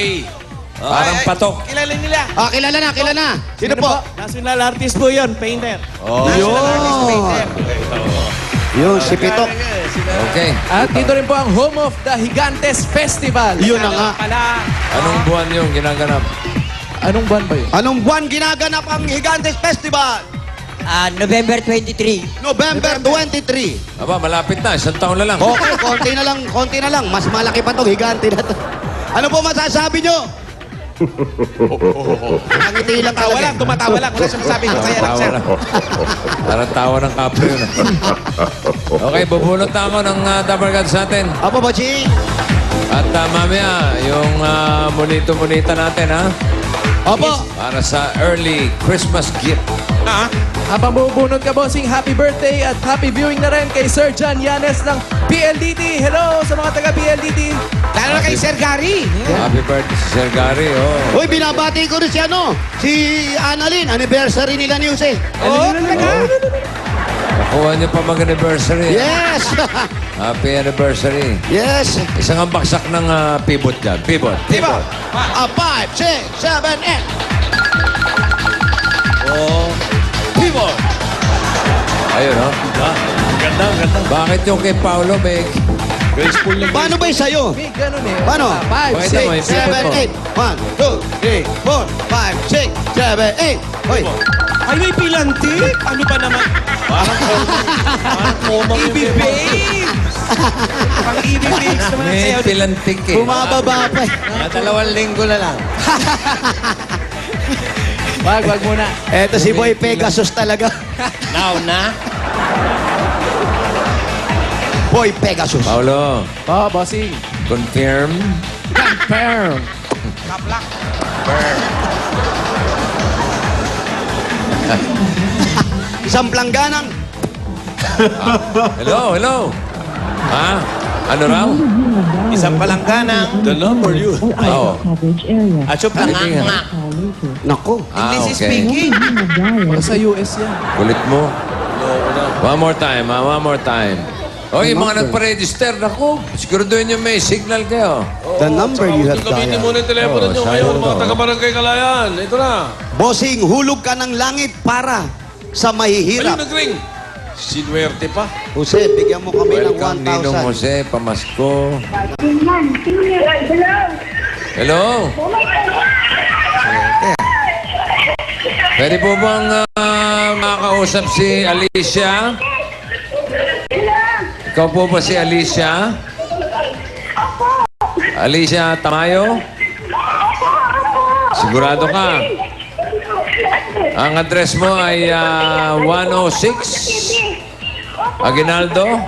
Parang patok. Kilala nila. Ah, kilala na. Sino po? National artist po yun, painter. National artist painter. Yun, si Pitok. Okay. At dito rin po ang home of the Gigantes Festival. Yun na nga. Anong buwan yung ginaganap? Anong buwan ba yun? Anong buwan ginaganap ang Gigantes Festival? November 23. November 23. Aba, malapit na. Isang taon na lang. Okay, konti na lang. Mas malaki pa tong higante na to. Ano po masasabi nyo? Nakangiti lang talaga. Tumatawa lang. Wala siyang sabi. Masaya lang siya. Parang tawa ng kapre yun. Okay, bubunot na ako ng Dabarkad sa atin. Apo, Boching. At mamaya, yung monito-monita natin, ha? Opo. Para sa early Christmas gift. Habang bubunod ka, bossing, happy birthday at happy viewing na rin kay Sir John Yanes ng PLDT. Hello sa mga taga-PLDT. Lalo na kay Sir Gary. Happy birthday si Sir Gary, oh. Uy, binabati ko rin si si Annalyn. Anniversary nila ni Jose. Oh, talaga? Nakuha niyo pa mag-anniversary. Yes. Happy anniversary. Yes. Isang ang baksak ng pivot dyan. Pivot. Diba? 5, 6, 7, 8. Oh. Pivot. Ayun, oh. Ganda, ganda. Bakit yung kay Paolo may... Graceful na Paano ba yung sa'yo? May ganun eh. Paano? 5, Pakita mo, yung pivot mo. 7, 8. 1, 2, 3, 4, 5, 6, 7, 8. Hoy. Ay, may pilantik. Ano ba naman? Parang komang yung Babes! Pang EB Babes naman ang May sayo. pilantik eh. Bumababa pa. 2 linggo na lang. Wag muna. Eto si Boy Pegasus talaga. Now na? Boy Pegasus. Paolo, Bossing. confirm. Confirm. Kaplak. Isang plangganang. Hello. Ha? Ano raw? Isang palangganang. The number you. Oo. Asyop lang nga. Nako. English okay. speaking. Sa US yan. Kulit mo. One more time. Oy, mga nagpa-register, naku, siguraduhin nyo may signal kayo. The number you have Gamitin dialed. muna yung telepono Oo, nyo sayang ngayon, mga to. taga-barangay Kalayan. Ito na. Bossing, hulog ka ng langit para sa Ayun, mahihirap. nag-ring. Sinuwerte pa. Jose, bigyan mo kami ng Welcome, Ninong 1,000. Jose, pamasko. Hello? Pwede po bang makausap si Alicia? Ikaw po ba si Alicia? Alicia Tamayo? Sigurado ka? Ang address mo ay 106 Aguinaldo?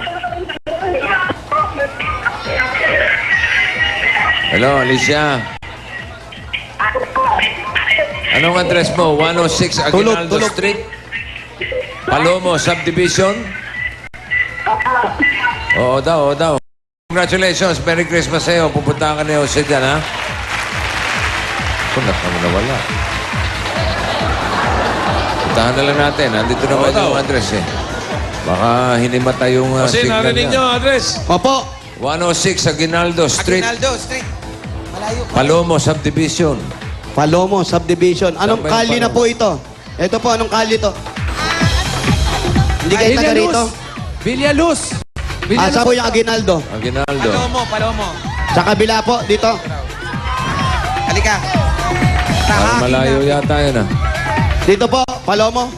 Hello, Alicia. Anong address mo? 106 Aguinaldo Tulog. Street? Palomo Subdivision? Oo daw. Congratulations. Merry Christmas sa'yo. Pupunta ka ni Jose dyan, ha? Kung nawala. Puntahan na lang natin. Nandito naman yung address, eh. Baka hinimata yung Kasi signal narinig niya. nyo, address. Opo. 106 Aguinaldo Street. Aguinaldo Street. Malayo. Palomo Subdivision. Palomo Subdivision. Anong Saan ba yung kali na Palomo? po ito? Ito po, anong kali to? Hindi kayo taga rito? Villaluz. Asa po yung Aguinaldo? Aguinaldo. Palomo. Sa kabila po, dito. Halika. Parang malayo yata yun, ah. Dito po, Palomo.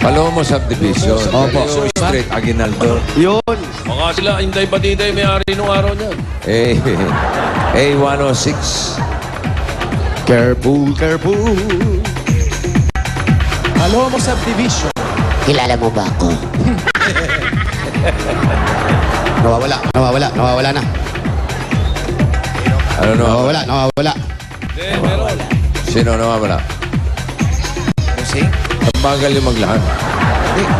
Palomo Subdivision. Opo. Palomo Street, Aguinaldo. Yun. Baka sila, Inday Batiday, may-ari nung araw niyan. A106. Careful. Palomo Subdivision. Kilala mo ba ako? Nawawala na. Ano na? Nawawala. Hindi, meron. Sino nawawala? Jose? Ang bagal yung maglakad.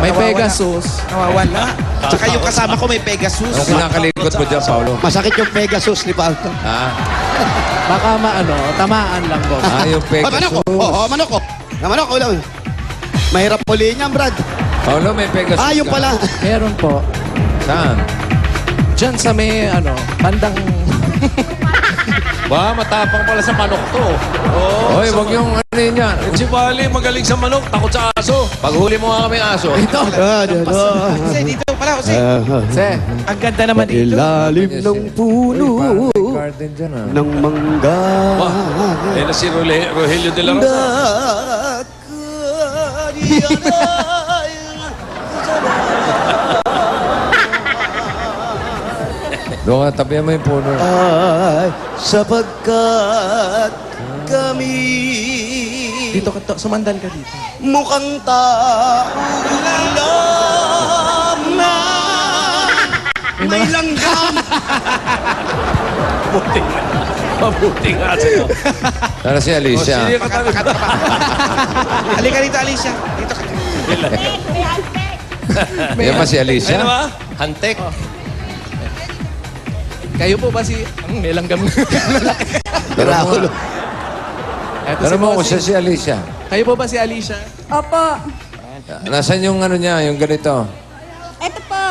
May Pegasus. Nawawala. Tsaka yung kasama ko may Pegasus. Ano kinakalikot mo dyan, Paolo? Masakit yung Pegasus ni Paulo. Ha? Baka tamaan lang, boss. Yung Pegasus. Manok ko. Ulam. Mahirap po linya, Brad. Paolo, may Pegasus Yung ka. pala. Meron po. Saan? Diyan sa may, bandang... Ba, matapang pala sa manok to. Oy, wag yung ano yun yan. Si Bali, magaling sa manok, takot sa aso. Paghuli mo nga kami aso. Jose, dito pala, Jose. Ang ganda naman dito. Ilalim ng puno Uy, parang may garden dyan, ah. ng mangga. Ba, yan na si Rogelio de la Rosa. Doon ka, tabihan mo yung puno. Ay, sapagkat kami Dito ka, sumandal ka dito. mukhang taong lang na may langgam. Mabuti nga sa'yo. Para si Alicia. Sige, katabi ka. Halika dito, Alicia. Dito ka. Yan ba si Alicia? Ano ba? Hantek. Kayo po ba si... may langgam. Tara mo. Tara mo kung siya si Alicia. Kayo po ba si Alicia? Opo. Nasaan yung ano niya, yung ganito? Ito po.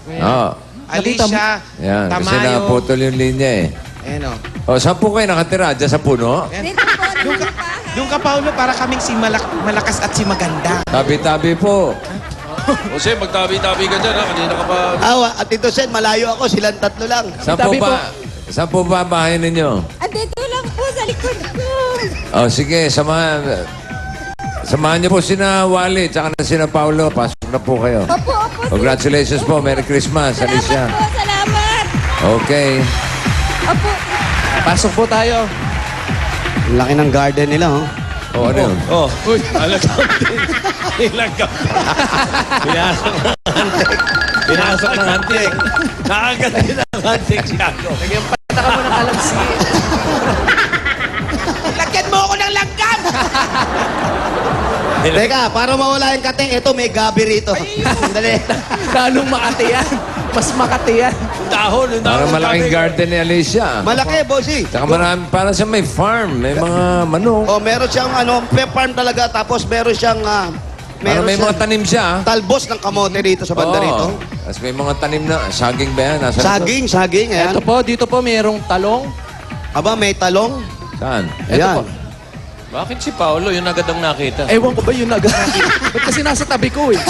Oo. Alicia. Yan, kasi naputol yung linya eh. Ayan o. O, saan po kayo nakatira? Diyan sa puno? Dito po naman ang bahay. Doon ka, Paulo, para kaming si malakas at si maganda. Tabi-tabi po. Jose, magtabi-tabi ka dyan, ha? Kanina ka pa... Awa, at Tito Sen, malayo ako. Silang tatlo lang. Saan po ba bahay ninyo? Andito lang po sa likod ko. O, sige, samahan niyo po sina Wally tsaka na sina Paulo. Pasok na po kayo. Opo, opo. Congratulations po. Merry Christmas, Alicia. Salamat po, salamat. Okay. Opo. Pasok po tayo. Ang laki ng garden nila, oh. O, ano yun? Oh, uy, alagam din. Ilagam. Pinasok ng antik. Pinasok ng antik. Nakagat din ang antik siya. Lagyan pata ka mo ng kalamsi. Lagyan mo ako ng langgam! Teka, para mawala yung kate, eto may gabi rito. Sandali. Lalong Makati yan. Mas Makati yan. Dahon, yung dahon. Parang malaking garden ni Alicia. Malaki, bossy. Tsaka marami, parang siya may farm. May mga manok. Oh, meron siyang farm talaga, tapos meron siyang Parang may mga tanim siya. talbos ng kamote dito sa banda rito. Tapos may mga tanim na, saging ba yan? Nasa Saging, ayan. Ito po, dito po mayroong talong. Aba, may talong. Saan? Ayan. Bakit si Paolo yung agad ang nakita? Ewan ko ba yun Ba't kasi nasa tabi ko eh.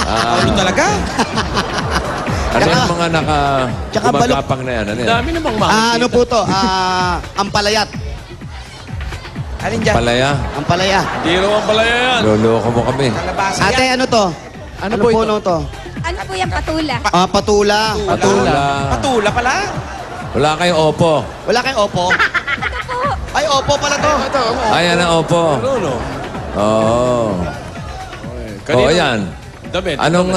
Ano talaga? Ano yung mga Tsaka gumagapang na yan? Ano yan? Dami namang makikita. Ano po to? Ampalayat. Alin dyan? Palaya. Ampalaya. Di raw ang palaya yan. Loloko mo kami. Kalabasa Ate, yan. ano to? Ano po ito? puno to? Ano po yung patula? Patula. Patula. Patula pala. Wala kayong opo. Wala kayong opo? Ito po. Ay, opo pala to. Ayan ang opo. Ano? Oo. Oo, yan. Damit. Anong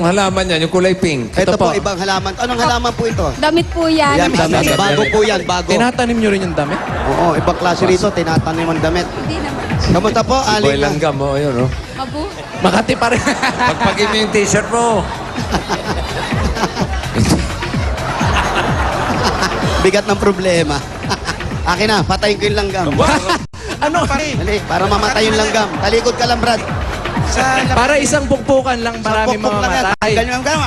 halaman yan? Yung kulay pink. Ito po, ibang halaman. Anong halaman po ito? Damit po yan. Yan, damit. Bago po yan, bago. Tinatanim nyo rin yung damit? Oo, ibang klase rito, tinatanim ang damit. Hindi naman. Kamusta po, Boy Aling? langgam, oh, yun, oh. Mabu. Makati pa rin. Pagpagin mo yung t-shirt mo. Bigat ng problema. Akin na, patayin ko yung langgam. Ano? Dali, para mamatay yung langgam. Talikod ka lang, Brad. Para isang pukpukan lang, marami Pukpuk lang yan. mamamatay. Ganyan ang gama.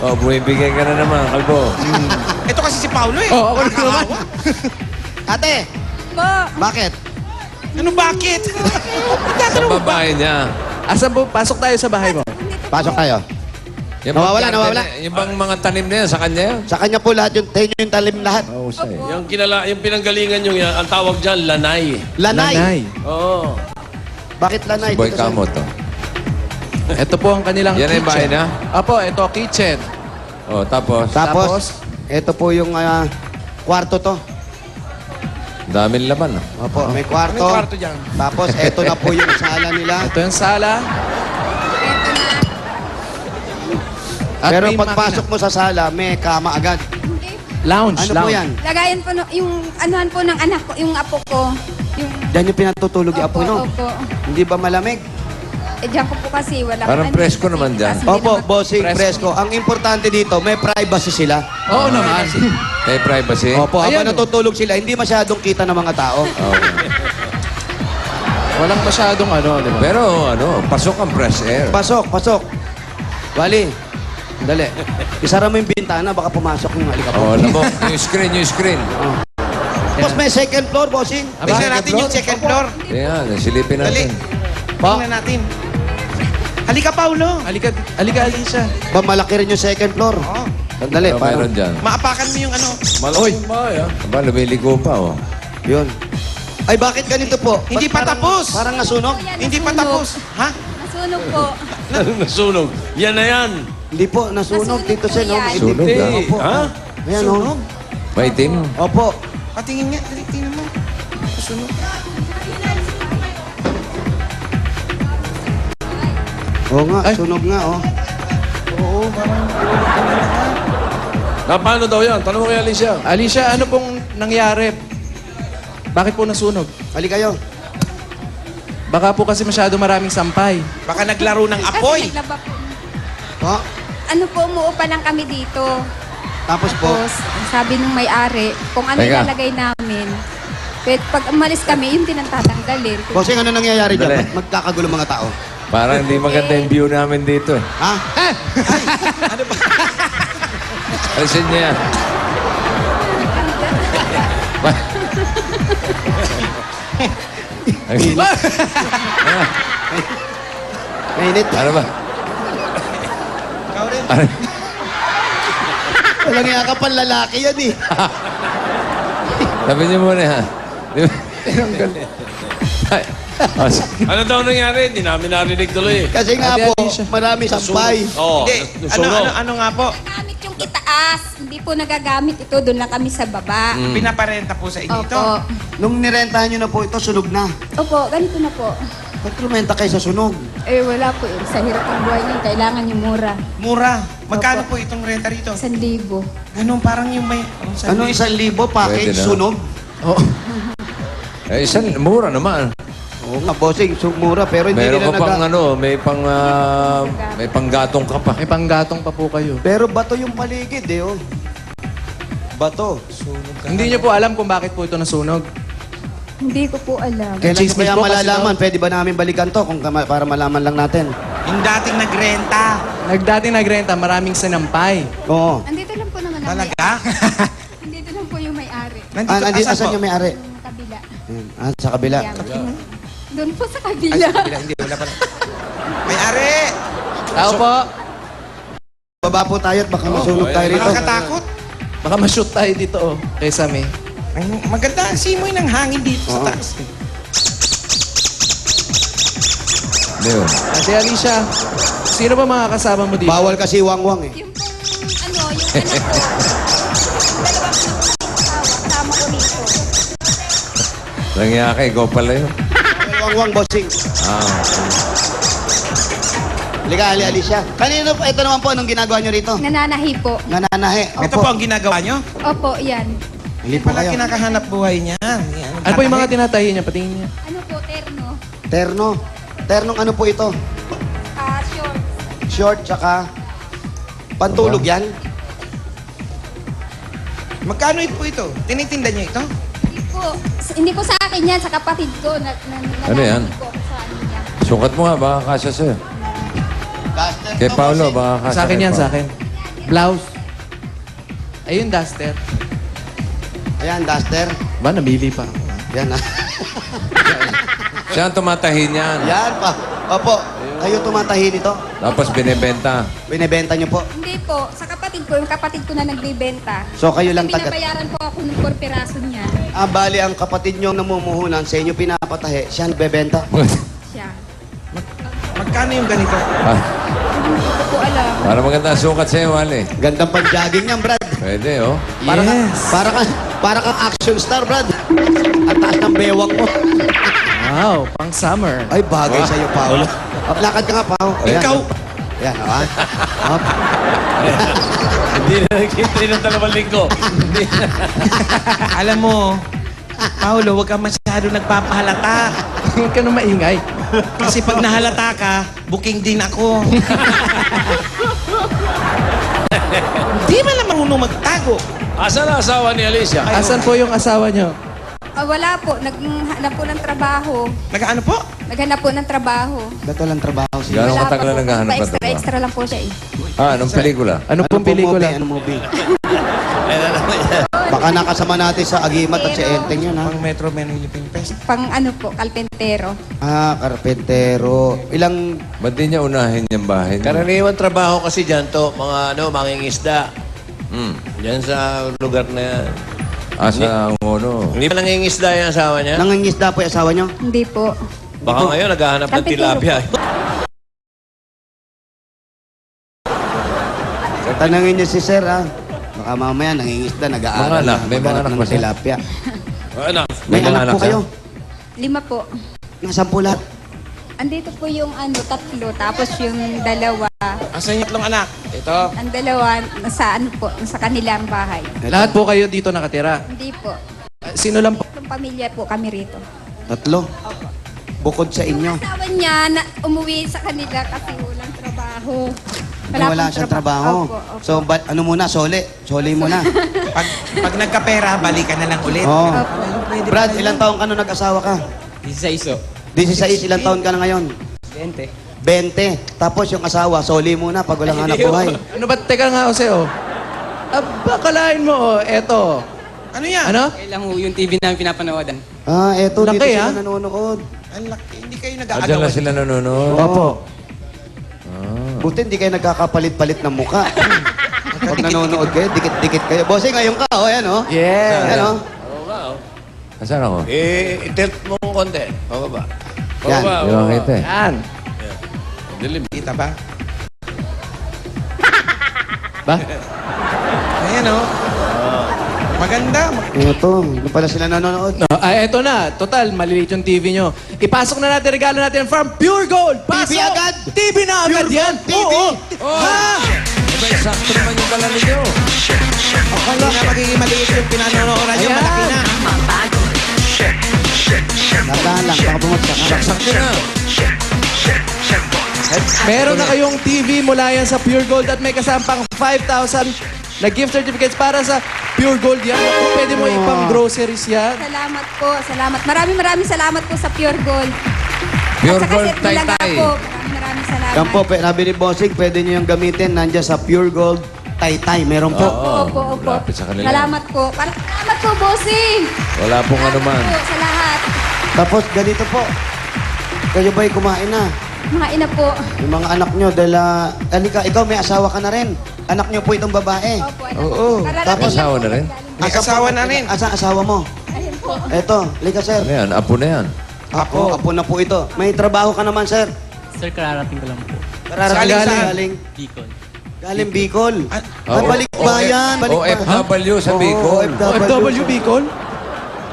Oh, bumibigay ka na naman, kalbo. Ito kasi si Paulo eh. Oo, ako na naman. Ate, Po. bakit? Ano bakit? Sa babae niya. Asan po? Pasok tayo sa bahay mo. Pasok tayo. Yung Nawawala, bang nawawala. garden, Yung bang mga tanim na yan, sa kanya yan? Sa kanya po lahat yung tenyo yung talim lahat. Mahusay. Yung pinanggalingan yung yan, ang tawag dyan, lanay. Lanay. Oo. Bakit lanay? Si Boy Tito Sen? Kamot, oh. Ito po ang kanilang Yan ang bahay niya? Apo, ito kitchen. Oh, tapos, Tapos, ito po yung kwarto to. daming laman, oh. Opo, may kwarto. May kwarto dyan. Tapos, ito na po yung sala nila. Ito yung sala. At Pero may pagpasok mo sa sala, may kama agad. Hindi. Lounge. Ano po yan? Lagayan po yung anuhan po ng anak ko, yung apo ko. Yung Diyan yung pinatutulog yung apo, no? Opo. Hindi ba malamig? Diyan po kasi wala. Parang presko naman dyan. Opo, bossing, presko. Ang importante dito, may privacy sila. Oo naman. May privacy. Opo, habang Ayan, natutulog sila, hindi masyadong kita ng mga tao. Oh. Walang masyadong ano, di ba? Pero, pasok ang fresh air. Pasok, pasok. Wali, dali. Isara mo yung bintana, baka pumasok yung alikabok. Oh, labok. Yung screen. Tapos may second floor, bossing. Tingnan natin yung second floor. Yan, silipin natin. Tingnan natin. Halika, Paulo. Halika, Alicia. Ba, malaki rin yung second floor. Oo. Sandali, Ano paano? meron dyan? Maapakan mo yung ano. Malaking bahay, ah. Aba, lumiligo pa, oh. Yun. Ay, bakit ganito po? Hindi pa Ba't tapos. Parang nasunog? Hindi pa tapos. Ha? Nasunog po. Nasunog. Yan na yan. Hindi po, nasunog. Nasunog Dito po sa no? yan. Itim. Sunog, ah. Opo. Ha? Ayan, oh. Maitim. Opo. Patingin nga. Dali, tingnan mo. Sunog. Oo nga, sunog nga, oh. Oo, parang... Paano daw yan? Tanong mo kay Alicia. Alicia, ano pong nangyari? Bakit po nasunog? Hali kayo. Baka po kasi masyado maraming sampay. Baka naglaro ng apoy. Kasi naglaba po. Oh, Ano po, umuupa lang kami dito. tapos po. Tapos, sabi nung may-ari, kung ano Teka. ilalagay namin. But pag umalis kami, yun din ang tatanggalin. Bossing, ano nangyayari Dali. dyan? Ba't magkakagulo mga tao? Parang hindi maganda yung view namin dito. Ha? Alisin niya yan. Mainit. Ano ba? Ikaw rin. Ano? Walang nga ka pang lalaki yan eh. Sabi niyo muna ha. Di ba? Ay, oh, sige. Ano daw nangyari? Hindi namin narinig tuloy. Kasi nga Ate po, Alicia. marami sampay. Oo. Hindi. Ano nga po? Gamit yung itaas. Hindi po nagagamit ito. Doon lang kami sa baba. Pinaparenta po sa inyo ito. Opo. Nung nirentahan nyo na po ito, sunog na. Opo, ganito na po. Ba't rumenta kayo sa sunog? Eh, wala po eh. Sa hirap ng buhay niyo, kailangan yung mura. Mura. Magkano po itong renta rito? 1,000. Ganun, parang yung may... Ano, 1,000 package, Pwede na. sunog? Eh, isang mura naman. Oo nga, bossing, mura, pero hindi Meron nila ka pang ano, may panggatong ka pa. May panggatong pa po kayo. Pero bato yung paligid eh, oh. Bato. Hindi niyo po alam kung bakit po ito nasunog. Hindi ko po alam. Kailan nyo Chismis kaya po kasi malalaman? Pwede ba namin balikan to para malaman lang natin? Yung dating nagrenta. Nagdating nagrenta, maraming sinampay. Oo. Andito lang po naman ang Talaga? Andito lang po yung may-ari. Nandito, asan yung may-ari? Yung kabila. Sa kabila. Yan. Doon po sa Ay, kabila. sa kabila, hindi. Wala pala. May-ari! Tao po, Baba po tayo at baka masunog tayo rito. Nakakatakot. baka ma-shoot tayo dito oh, kay Sammy. Ang maganda ang simoy ng hangin dito sa taas. Ano yun? Ate Alicia, sino ba mga kasama mo dito? Bawal kasi wangwang eh. Yung pong, yung anak ko. Tama ko dito. Langya ka, ikaw pala yun. Bawal wangwang, bossing. Ah, Halika, Alicia. Kanino po, ito naman po, anong ginagawa nyo rito? Nananahi po. Nananahe. Ito po ang ginagawa nyo? Opo, yan. Hindi po Pala kayo. kinakahanap buhay niya. Yan, Ano po yung mga tinatahi niya? Patingin niya. Ano po, terno? Terno. Ternong ano po ito? Shorts. Short, tsaka pantulog yan? Magkano ito po ito? Tinitinda niyo ito? Hindi po sa akin yan, sa kapatid ko. Ano yan? Po ako sa ano niya. sukat mo nga, baka kasya sa'yo. Kay Paolo, baka kasya Sa akin kay yan, sa Paolo. akin. Blouse. Ayun, duster. Ayan, duster. Ba, nabili pa ako. Yan ah. Siya ang tumatahi niyan. Yan pa. Opo. Kayo tumatahi nito. Tapos binibenta. Binibenta nyo po. Hindi po, sa kapatid ko, yung kapatid ko na nagbibenta. So kayo lang taga... Binabayaran po ako ng 4 piraso niya. Ah, bali ang kapatid nyo ang namumuhunan sa inyo pinapatahi. Siya ang bebenta. Siya. Magkano yung ganito? Hindi ko po alam. Para maganda ang sukat sa'yo, Wally. Gandang pang-jogging yan, Brad. Pwede, oh. Para kang action star, Brad. Ang taas ng bewang mo. Wow, pang summer. Ay, bagay sa'yo, Paolo. Lakad ka nga, Pao. Ayan. Ikaw! Yan, ah. Up. Hindi na nakikita ng 2 linggo. Alam mo, Paolo, huwag ka masyado nagpapahalata. Huwag ka na maingay. Kasi pag nahalata ka, booking din ako. Hindi man lang marunong magtago. Asan ang asawa ni Alicia? Asan po yung asawa niyo? Wala po, naghanap po ng trabaho. Nag-ano po? Naghanap po ng trabaho. Dato lang trabaho siya. Gano'ng Wala katagal pa na po. naghahanap ka Extra, extra lang po siya eh. Ah, anong pelikula? Ano pong pelikula? Anong movie? Baka nakasama natin sa Agimat at sa Enteng yun, ha? Pang Metro Manila Film Fest. Pang ano po, kalpentero. Ah, karpentero. Ilang... Ba't di niya unahin yung bahay niya? Karaniwan trabaho kasi dyan to, mga mangingisda. Hmm. Diyan sa lugar na yan. Asa ang uno. Hindi ba nangingisda yung asawa niya? Nangingisda po yung asawa nyo? Hindi po. Baka ngayon naghahanap ng Kapitero tilapia. Tanangin niyo si Sir, ha? Baka mamaya nangingisda, nag-aaral Mga anak, na, may mga maghanap anak ng ba siya? tilapia. Anak. May mga anak anak po kayo? 5 po. Nasaan po lahat? Andito po yung 3, tapos yung 2. Asan yung itlong anak? Ito. Ang 2, nasa kanilang bahay. Lahat po kayo dito nakatira. Hindi po. Sino lang po? Itong pamilya po kami rito. 3. Bukod sa inyo. Asawa niya na umuwi sa kanila kasi walang trabaho. Wala pong siyang trabaho. Opo, opo. So, ano muna, sole? Sole muna. Pag nagkapera, balikan na lang ulit. Oo. Brad, ilang taon ka nung nag-asawa ka? 16. 16, ilang taon ka na ngayon? 20. 20. Tapos yung asawa, soli muna pag walang hanap buhay. Ano ba? Teka nga, Jose, oh. Bakalain mo, oh. Eto. Ano yan? Ano? Kailan ho yung TV namin pinapanood? Ah, eto, dito Laki, sila ha? nanonood. Ang laki. Hindi kayo Diyan nag-aagawan. lang sila nanonood. Opo. Buti hindi kayo nagkakapalit-palit ng muka. Pag nanonood kayo, dikit-dikit kayo. Bossing, ngayon ka, oh, yan, oh. Yeah. Yan, oh. Oo nga, oh. Asan ako? I-tilt mo ng konti. Pababa. Yan. Pababa. Di ba kita eh? Yan. Dilim. Kita ba? Ba? Ayan o. Maganda. Ito, hindi pala sila nanonood. No, eto na. Total, maliliit yung TV nyo. Ipasok na natin regalo natin from Pure Gold. Pasok! TV agad! TV na agad Pure yan! Gold TV! Oo! Ha? Abay, sakto naman yung dala ninyo. Akala na magiging maliit yung pinanonood nyo. Ayan. Malaki na. Tandaan lang, baka bumagsak ka. Sakto na. Meron na kayong TV mula yan sa Pure Gold at may kasampang 5,000 na gift certificates para sa Pure Gold yan. Kung pwede mo ipang groceries yan. Salamat po, salamat. Maraming salamat po sa Pure Gold. Pure At saka Gold Set Bulaga Taytay. po. Maraming salamat. Yan po, sabi ni Bossing, pwede nyo yung gamitin. Nandiyan sa Pure Gold Taytay. Meron po. Opo. Lapit sa kanila. Salamat po. Salamat po, bossing. Wala pong ano man. Salamat po sa lahat. Tapos ganito po, kayo ba'y kumain na? Mga ina po. Yung mga anak nyo, dahil, alika, ikaw may asawa ka na rin. Anak nyo po itong babae. Opo, anak. Oo. Kararating Tapos, lang asawa po na rin? galing. May asawa na rin. Asa asawa mo? Ayun po. Eto, lika sir. Ano yan? Apo na yan. Apo na po ito. May trabaho ka naman, sir. Sir, kararating ko lang po. Kararating Galing saan? saan? Galing. Bicol. Galing Bicol. Oo. Balikbayan. OFW sa Bicol. OFW Bicol?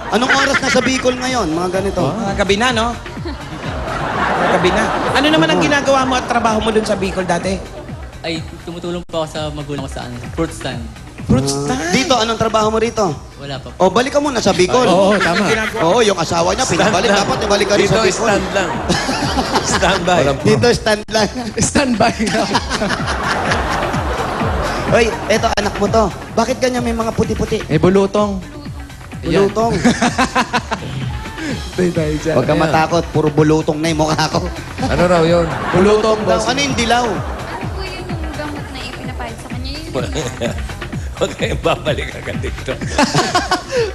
Anong oras na sa Bicol ngayon? Mga ganito. Mga gabi na, no? Mga gabi na. Ano naman ang ginagawa mo at trabaho mo dun sa Bicol dati? Ay, tumutulong po ako sa magulang ko sa fruit stand. Fruit stand. Dito, anong trabaho mo rito? Wala pa po. O, balik ka muna sa Bicol. Oo, tama. Oo, yung asawa niya, pinabalik. Dapat ibalik ka rin Dito, sa Bicol. stand lang. Stand by. Dito, stand lang. Standby na. Hoy, eto, anak mo to. Bakit ganyan may mga puti-puti? Eh, bulutong. Bulutong. Huwag ka matakot, puro bulutong na yung mukha ko. Ano raw yun? Bulutong Daw, daw. ano yung dilaw? Ano po yung gamot na ipinapahid sa kanya? Huwag kayong babalik agad dito.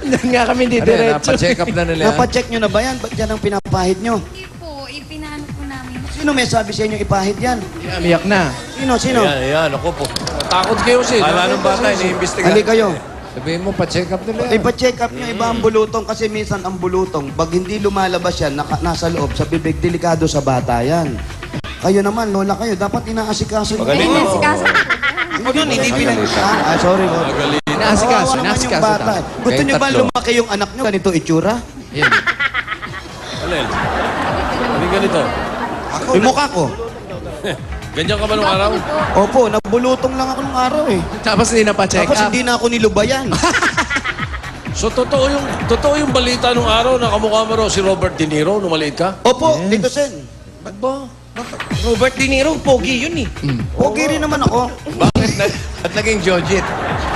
Yan nga kami hindi Ano yan? diretso. Napa-check up na nila yan? Napacheck nyo na ba yan? Ba't yan ang pinapahid nyo? Hindi po, ipinaano po namin. Sino may sabi sa inyo ipahid yan? Umiyak na. Sino? Ayan, ako po. Takot kayo siya. Kala nung bata, iniimbestiga. Ali kayo. Sabihin mo, pa-check up nila yan. Ipa-check up nyo iba ang bulutong kasi minsan ang bulutong, pag hindi lumalabas yan, nasa loob, sa bibig, delikado sa bata yan. Kayo naman, lola kayo, dapat inaasikaso nyo. Magaling Ayun, mo. si Kaso. Ako dun, hindi pinag... Sorry. Inaasikaso, Kawawa naman yung inaasikaso. bata. Gusto Kayong nyo ba tatlo. lumaki yung anak nyo? Ganito itsura? Yan. Alin? Hindi ganito. Yung mukha ko. Ganyan ka ba nung araw? Opo, nabulutong lang ako nung araw eh. Tapos hindi na pa-check Tapos up. hindi na ako nilubayan. So, totoo yung balita nung araw na kamukha mo raw si Robert De Niro nung maliit ka? Opo, dito sen. Ba't ba? Robert De Niro, pogi yun eh. Okay rin naman ako. Bakit at naging Jojit?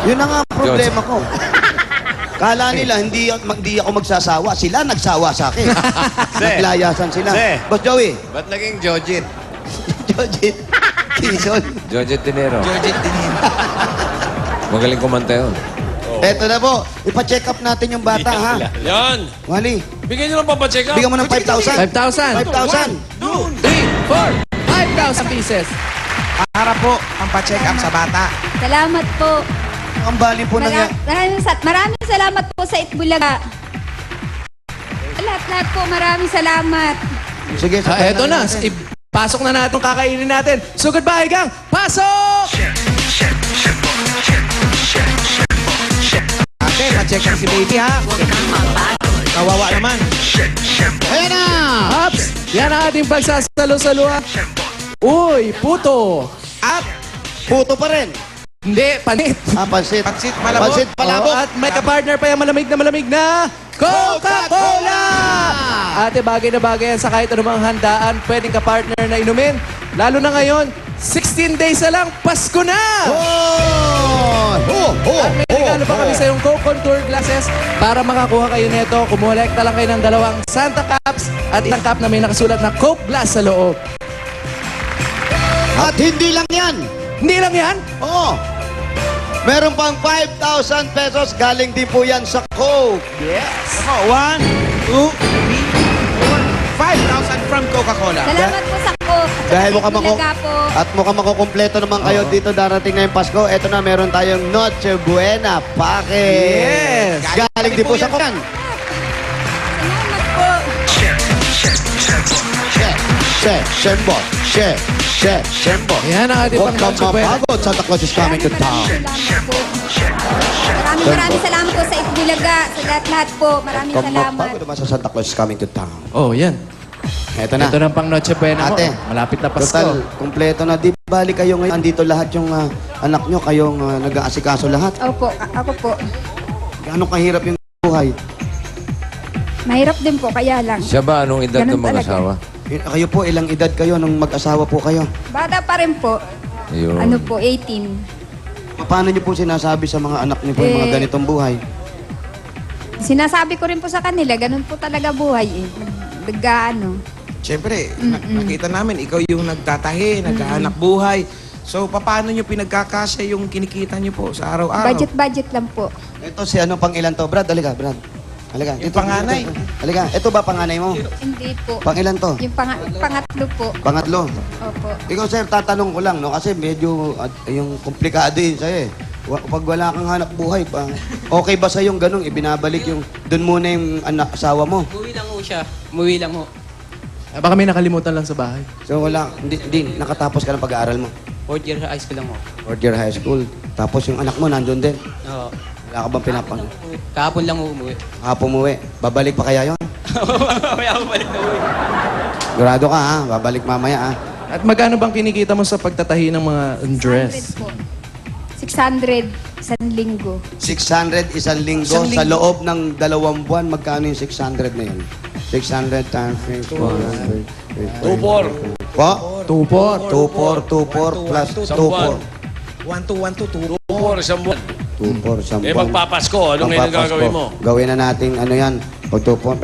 Yun na nga ang problema ko. Kala nila hindi ako magsasawa. Sila nagsawa sa akin. Naglayasan sila. Se. Boss Joey. Ba't naging Jojit? Jojit. Quezon. Jojet Dinero. Jojit De Niro. Magaling kumanta yun. Eto na po. Ipa-check up natin yung bata, ha? Yan. Wally, Bigyan nyo ng papacheck up. bigyan mo ng 5,000. 5,000. 5,000. 2, 3, 4, 5,000 pieces. Para po ang pa-check up sa bata. Salamat po. Ang bali po na Maraming salamat po sa Itbulaga. Lahat-lahat po, maraming salamat. Sige, Eto na. Pasok na natin, kakainin natin. So goodbye, gang. Pasok! Ate, pa-check lang si baby ha. Kawawa naman. Ayan na! Ups! Yan ang ating pagsasalo-saluhan. Uy, puto! At Puto pa rin. Hindi, panit. Pansit. Pansit Malabok. Pansit palabok. At may kapartner pa yung malamig na Coca-Cola! Ate, bagay na bagay yan sa kahit anumang handaan, pwedeng kapartner na inumin. Lalo na ngayon, 16 days na lang, Pasko na! At may regalo pa kami sa iyong Coke Contour glasses para makakuha kayo nito. Kumulekta lang kayo ng 2 Santa Caps at isang cup na may nakasulat na Coke Glass sa loob. At hindi lang yan. Hindi lang yan? Oo. Meron pang 5,000 pesos. Galing din po yan sa Coke. Yes! 1, 2, 3, 4, 5,000 from Coca-Cola. Salamat po sa Coke. Dahil mukhang Itbulaga po. at mukhang makukumpleto naman kayo dito darating na yung Pasko. Eto na, meron tayong Noche Buena package. Yes! Galing din po sa Coke. Salamat po. Shembo. Yan ang ating Huwag kang pang-Noche Buena. mapagod. Santa Claus is coming to town. Salamat po. Maraming salamat po sa Itbulaga. Sa lahat-lahat po. Maraming Kung salamat. mapagod naman sa Santa Claus is coming to town. Oh, yan. Eto na. Ito na pang Noche Buena mo. Ate, Malapit na Pasko. Total, kumpleto na. Di bali kayo ngayon. Andito lahat yung anak nyo. Kayong nag-aasikaso lahat. Opo, ako po. Gaano kahirap yung buhay? Mahirap din po, kaya lang. Siya ba? Anong edad Ganun ng talaga. mag-asawa? Kayo po, ilang edad kayo nung mag-asawa po kayo? Bata pa rin po. Ayun. Ano po, 18. Paano nyo po sinasabi sa mga anak nyo po yung mga ganitong buhay? Sinasabi ko rin po sa kanila, ganun po talaga buhay eh. Nag-ano. Siyempre, nakita namin, ikaw yung nagtatahi, naghahanap buhay. So, paano nyo pinagkakasya yung kinikita nyo po sa araw-araw? Budget lang po. Ito si ano pang ilan to? Brad, halika, Brad. Halika. Yung panganay. Halika. Ito ba panganay mo? Hindi po. Pang ilan to? Yung pangatlo po. Pangatlo. Opo. Ikaw, sir, tatanong ko lang, no? Kasi medyo yung komplikado yun sa'yo eh. Pag wala kang hanap buhay, okay ba sa'yo yung ganun? Ibinabalik yung, doon muna yung asawa mo. Umuwi lang ho siya. Umuwi lang ho. Baka may nakalimutan lang sa bahay. So wala, hindi, nakatapos ka ng pag-aaral mo. 4th year high school lang ho. 4th year high school. Tapos yung anak mo nandun din. Oo. Wala ka bang pinapang? Kahapon lang ho umuwi. Hapon umuwi. Babalik pa kaya yon? Mamaya ako balik na uwi. Sigurado ka ha? Babalik mamaya ha? At magkano bang kinikita mo sa pagtatahi ng mga dress? 600 po. 600 isang linggo. 600 isang linggo. Sa loob ng 2 buwan, magkano yung 600 na yun? 600 times 400. 2-4. Po? 2-4. 2-4 plus 2-4. 1, 2, 1, 2, 2. 2-4 isang buwan. 2-4 isang Eh, buwan. magpapasko. Ano ngayon ang Magpapasko. gagawin mo? Gawin na natin, ano yan? Pag 2-4,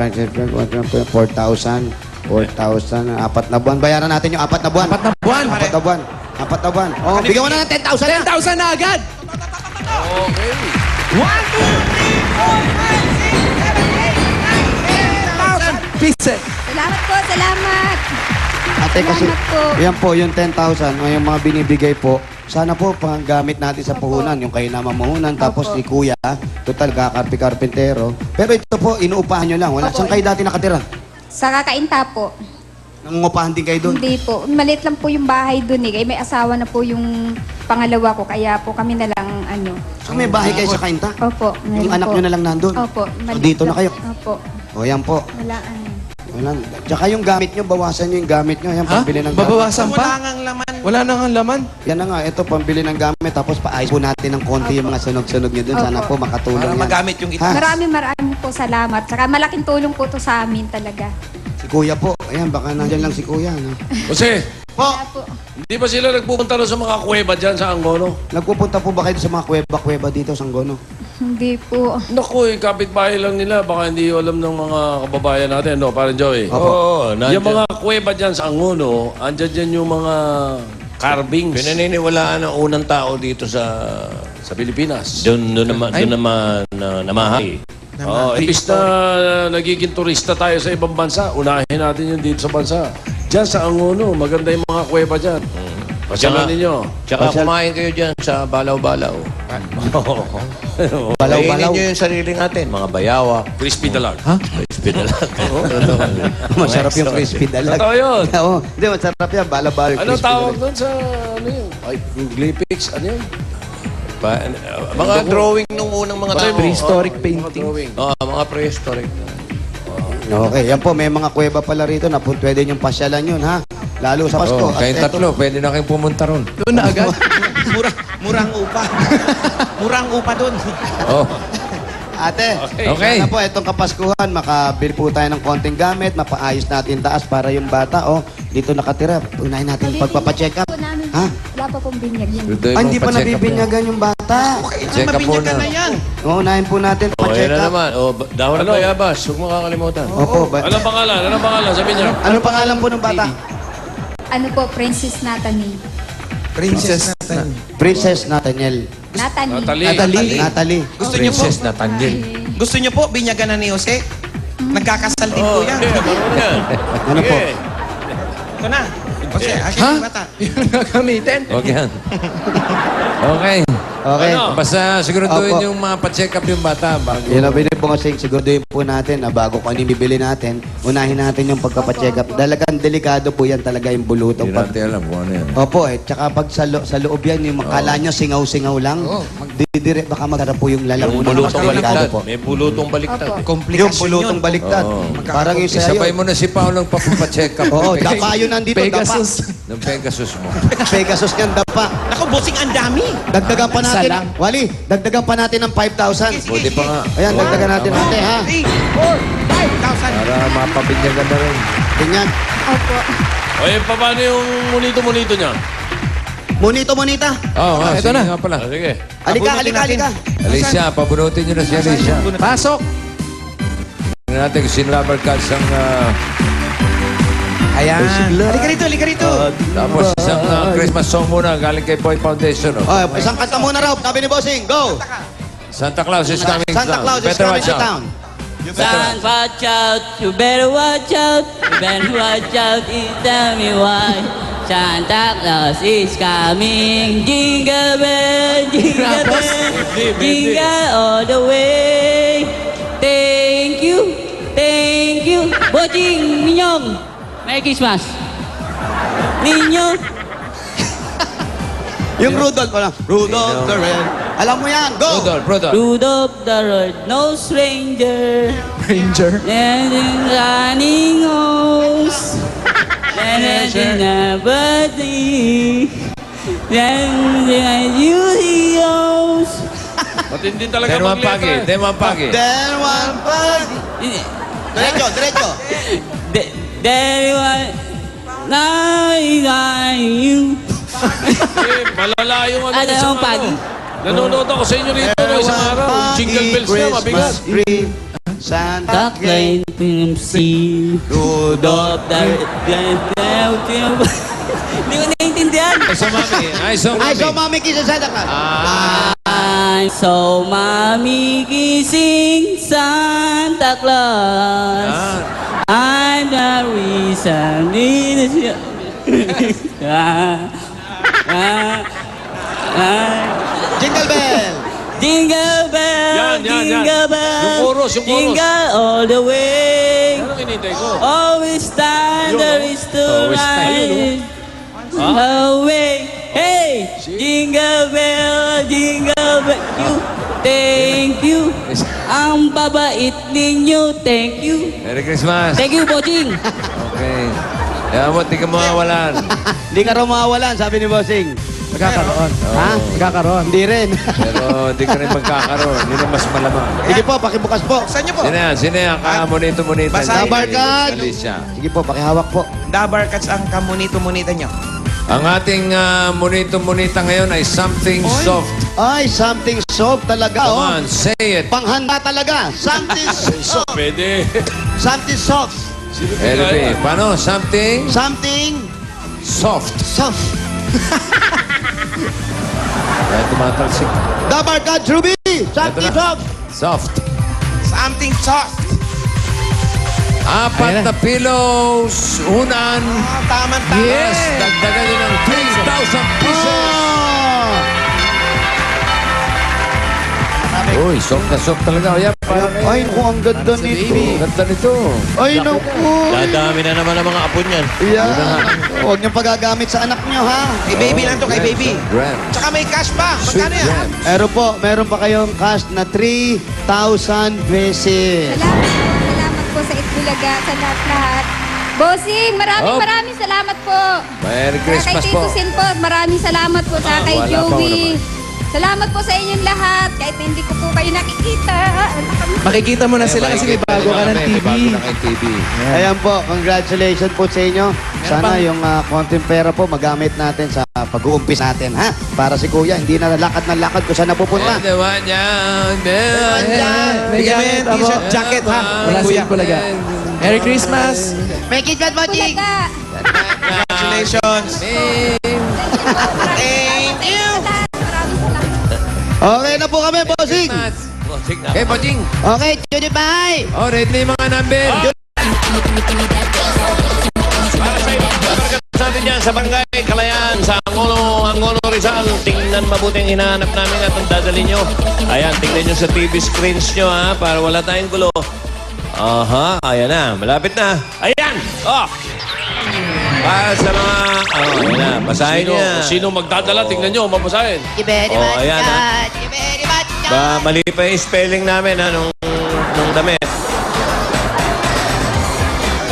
4,000. 4,000, 4 na buwan. Bayaran natin yung 4 na buwan. 4 na buwan. 4 na buwan. 4 na buwan. Oh, bigyan mo na ng 10,000 na. 10,000 na agad! Okay. 10,000 pieces. Salamat po, salamat. Ate, kasi, Salamat po. yan po, yung 10,000, yung mga binibigay po, sana po panggamit natin sa puhunan, yung kayo na mamuhunan, tapos si Kuya, total kakarpi-karpintero. Pero ito po, inuupahan nyo lang. Wala. Saan kayo dati nakatira? Sa kakainta po. Nangungupahan din kayo doon? Hindi po. Maliit lang po yung bahay dun eh. Kaya may asawa na po yung pangalawa ko. Kaya po kami na lang ano. So may bahay kayo sa Kainta? Opo. Yung meron anak po. nyo na lang nandun? Opo. So dito na kayo? Opo. O yan po. Wala ano. Wala. Tsaka yung gamit nyo, bawasan nyo yung gamit nyo. Yan, Ha? pambili ng gamit. Babawasan Wala pa? ngang laman. Wala nang ang laman. Yan na nga, ito, pambili ng gamit. Tapos paayos po natin ng konti yung mga sunog-sunog nyo dun. Sana po Opo. makatulong Para yan. magamit yung Ha? Maraming po salamat. Saka malaking tulong po to sa amin talaga. Si Kuya po. Ayan, baka nandyan lang si Kuya. No? Jose, Po, Kaya po. hindi ba sila nagpupunta rin sa mga kuweba dyan sa Angono? nagpupunta po ba kayo sa mga kuweba-kuweba dito sa Angono? Hindi po. Naku, kapitbahay lang nila. Baka hindi alam ng mga kababayan natin. No, parang Joey. Oo, Yung mga kuweba dyan sa Angono, andyan dyan yung mga carvings. Pinaniniwalaan ng unang tao dito sa Pilipinas. doon naman namahay. Oh, imbis na nagiging turista tayo sa ibang bansa, unahin natin yung dito sa bansa. Diyan sa Angono, maganda yung mga kuweba dyan. Pasyalan ninyo. Tsaka kumain kayo dyan sa Balaw-Balaw. Balaw-balaw. nyo yung sarili natin, mga bayawa. Crispy dalag. Crispy na lang. Masarap yung crispy dalag. Totoo yun. Oo. Hindi, masarap yan. Balaw-balaw. Ano crispy tawag dalag. doon sa, ano yun? Ay, Google Pics, ano yun? Mga drawing nung unang mga tao. Prehistoric Mga painting. drawing. Mga prehistoric. Okay, yan po. May mga kuweba pala rito na pwede niyong pasyalan yun, ha? Lalo sa Pasko. At Kayong eto- tatlo, pwede na kayong pumunta ron. Doon na agad. Murang upa. Murang upa dun. Oh, Ate, Okay. sana po itong Kapaskuhan, makabili po tayo ng konting gamit, mapaayos natin taas para yung bata, dito nakatira. Unahin natin yung pagpapacheck up. Ha? Wala pa pong binyag yan. Hindi pa nabibinyagan yung bata. Check up muna. Unahin po natin, O, pa-check yan na up. naman. O, dahon ng bayabas. Huwag mo kakalimutan. Opo, Anong pangalan? Anong pangalan? Sabihin niyo. ano pangalan po ng bata? Ano po, Princess Nathanie. Princess Nathan. Princess Nathaniel. Nathanie. Natalie. Gusto niyo po? Princess Nathaniel. Gusto niyo po binyagan na ni Jose? Nagkakasal din po yan. Ano po? Ito na. Jose, akin yung bata. Yun gagamitin. Huwag yan. Okay. Okay. Ano? Basta siguraduhin Opo. yung mga pa-check up yung bata bago. Yun ang binili po kasi, siguraduhin po natin na bago kung ano yung bibili natin, unahin natin yung pagpapacheck up. Talagang delikado po yan talaga yung bulutong. Hindi natin alam kung ano yan. Opo tsaka pag sa loob yan, yung makala nyo singaw-singaw lang, didire, baka magharap po yung lalamunan. Bulutong Delikado baliktad. po. May bulutong baliktad. Yung Komplikasyon bulutong yun. baliktad. Oo. Parang yung sa'yo. Isabay mo na si Paolo ng papacheck up. Oo, dapa yun nandito, Pegasus. Ng Pegasus mo. dapa. Pegasus yan, dapa. Naku, bossing, ang dami. Dagdagan pa natin. lang. Wali, dagdagan pa natin ng 5,000. Buti pa nga. Ayan, dagdagan natin ate, ha? 3, 4, 5,000. Para mapabinyagan na rin. Tingnan. Opo. O, paano yung munito-munito niya? Monita. Oo, ito sige na. nga pala. Sige. Alika. Alicia, pabunutin nyo na si Alicia. Pasok. Tingnan natin kung sino lover cards ang... Ayan. Halika rito. tapos isang Christmas song muna galing kay Boy Foundation. Oh, isang kanta muna raw. Sabi ni Bossing, go! Santa Claus is coming Santa down. Claus is Better coming watch to out. town. Son, watch out. You better watch out. You better watch out. Tell me why. Santa Claus is coming. Jingle bell, jingle bell. Jingle all the way. Thank you. Boching, Minyong. Merry Christmas. Minyong. Yung Rudolph pa lang. Rudolph the Red. Alam mo yan, go! Rudolph. Rudolph the red-nosed stranger. Ranger. Running hose. And a buddy. Then you heroes. Matindi talaga Then one pagi. magletra. Then one pagi. Then one pag... Diretso. Then one. You. Malala yung ano. Ano isang yung pagi? Nanonood ako sa inyo rito no, isang araw. Jingle bells na, mabigat. Christmas tree, Santa Claus, Duckling MC. Rudolph. Hindi ko naiintindihan. Ay, so mami. Ay, so mami kisa Santa Claus. I'm so mommy kissing Santa Claus. I'm the reason. Jingle bell. Jingle bell, Yan. jingle bell, Yung chorus. jingle all the way. Anong hinintay ko? Always thunder is to Always ride away. Hey, jingle bell, you, thank you. Ang babait ninyo, thank you. Merry Christmas. Thank you, Boching. Okay. Kaya mo, di ka mawawalan. Hindi ka raw mawawalan, sabi ni Bossing. Magkakaroon. Ha? Magkakaroon. Hindi rin. Pero di ka rin magkakaroon. Yun ang mas malamang. Sige po, pakibukas po. Saan niyo po? Sino yan? Kamunito-munita. Basahin Dabar card. Alicia. Sige po, pakihawak po. Dabar Cats ang kamunito-munita niyo. Ang ating munito-munita ngayon ay something soft. Ay, something soft talaga, Come oh. on, say it. Panghanda talaga. Something soft. Pwede. Something soft. LB. Paano? Something Something soft. soft. Kaya tumatalsik. Dabar card, Ruby. Something Ito na. soft. Soft. Something soft. Apat na pillows. Unan. Tama-tama. Yes. Dagdagan nyo ng 3,000 pieces. Oh! Uy, soft na soft talaga. Ayan, parang Ay, naku, ang ganda nito. ganda nito. Ay, naku. Dadami na naman ang mga apo niyan. Yan. Huwag niyong pagagamit sa anak niyo, ha? Kay baby lang to, kay baby. Grand. Tsaka may cash pa. Sweet Magkano yan? grand. Meron pa kayong cash na 3,000 pesos. Salamat po sa Itbulaga, sa lahat-lahat. Bossing, Oh. maraming salamat po. Merry Kay Christmas Tito po. Sin po, maraming salamat po sa kay wala pa ako Joey. Salamat po sa inyong lahat. Kahit hindi ko po kayo nakikita. Makikita mo na sila kasi may bago ka ng May TV. bago na kay TV. Ayan po, congratulations po sa inyo. Sana yung konting pera po magamit natin sa pag-uumpis natin, ha? Para si Kuya, hindi na lakad kung saan napupunta. The one yan. Bigyan mo yan, t-shirt, jacket, ha? Wala Kuya. si Bulaga. Merry Christmas! Make it good, Mochik! Bulaga. Congratulations. Thank you. Maraming salamat. Okay na po kami, bossing! Okay, Paching. Okay, Judy, bye! Oh, ready na yung mga number. Para sa ibang dabarkad natin dyan sa Barangay Kalayaan, sa Angono Rizal. Tingnan mabuting hinahanap namin at ang dadalhin nyo. Ayan, tingnan nyo sa TV screens nyo, ha, para wala tayong gulo. Aha, ayan na. Malapit na. Ayan! Oh! Para sa mga... Oh, ayan na. Basahin niya. Sino magdadala? Tingnan nyo, mabasahin. Oh, ayan ha. Mali pa yung spelling namin ha, nung damit.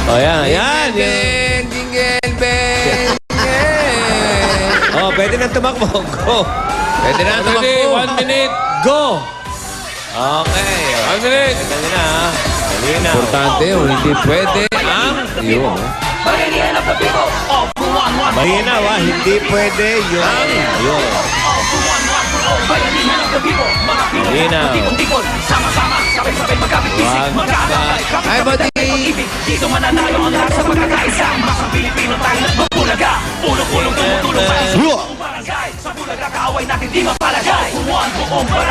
Oh, ayan. Ayan. Jingle bell. Oh, pwede na tumakbo. Go. Pwede na tumakbo. 1 minute. Go. Okay. 1 minute. Dali na ha. Dali na. Importante yung hindi pwede ang... Yun. Mahina ha. Hindi pwede yung... Yun. Mahina. Wag ka. Ay, Buddy.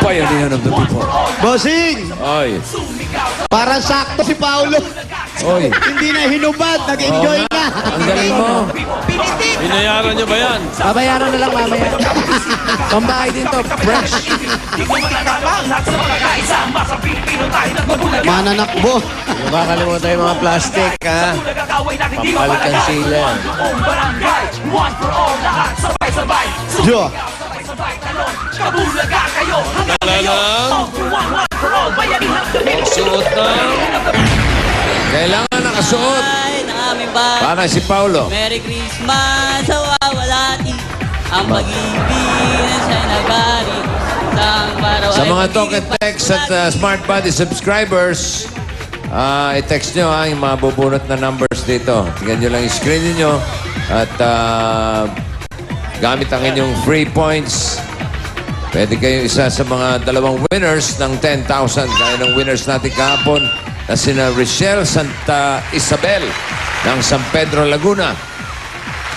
Pioneer of the people. Bossing! Oy. Para sakto si Paolo. Oy. Hindi na hinubad, nag-enjoy Oo na. Ang galing mo. Binayaran nyo ba yan? Babayaran na lang mamaya. Pambahay din to. Fresh. Mananakbo. Huwag makakalimutan yung mga plastic, ha? Pampalit ang sila. Jo. Dala lang. Suot na. Kailangan nakasuot. Ay, ng aming bahay. Para si Paulo. Merry Christmas sa wawalati. Ang pag-ibig na siya'y nagari. Sa mga talk and text at Smart Buddy subscribers, i-text nyo yung mga bubunot na numbers dito. Tingnan nyo lang yung screen nyo at gamit ang inyong free points. Pwede kayo isa sa mga dalawang winners ng 10,000. Gaya ng winners natin kahapon na sina Richelle Santa Isabel ng San Pedro, Laguna.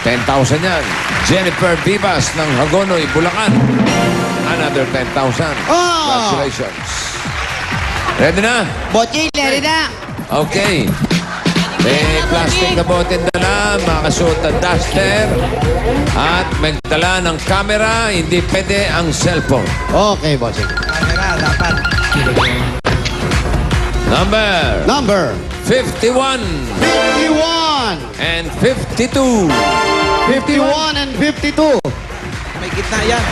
10,000 yan. Jennifer Vivas ng Hagonoy, Bulacan. Another 10,000. Congratulations. Ready na? Boching, ready na. Okay. May plastic na bote dala, makasuot na duster, at magdala ng camera, hindi pwede ang cellphone. Okay, bossing. Camera, dapat. Number 51 51. and 52. 51 and 52. May gitna yan.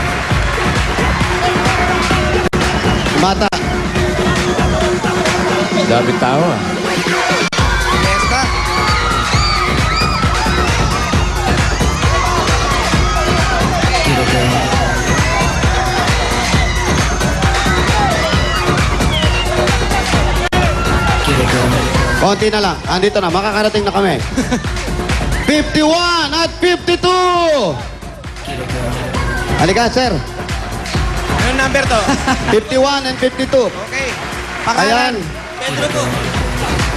Mata. Dami tao ah. Fiesta. Konti na lang. Andito na. Makakarating na kami. 51 at 52. Halika, sir. Anong number to? 51 and 52. Okay. Ayan. Pedro po.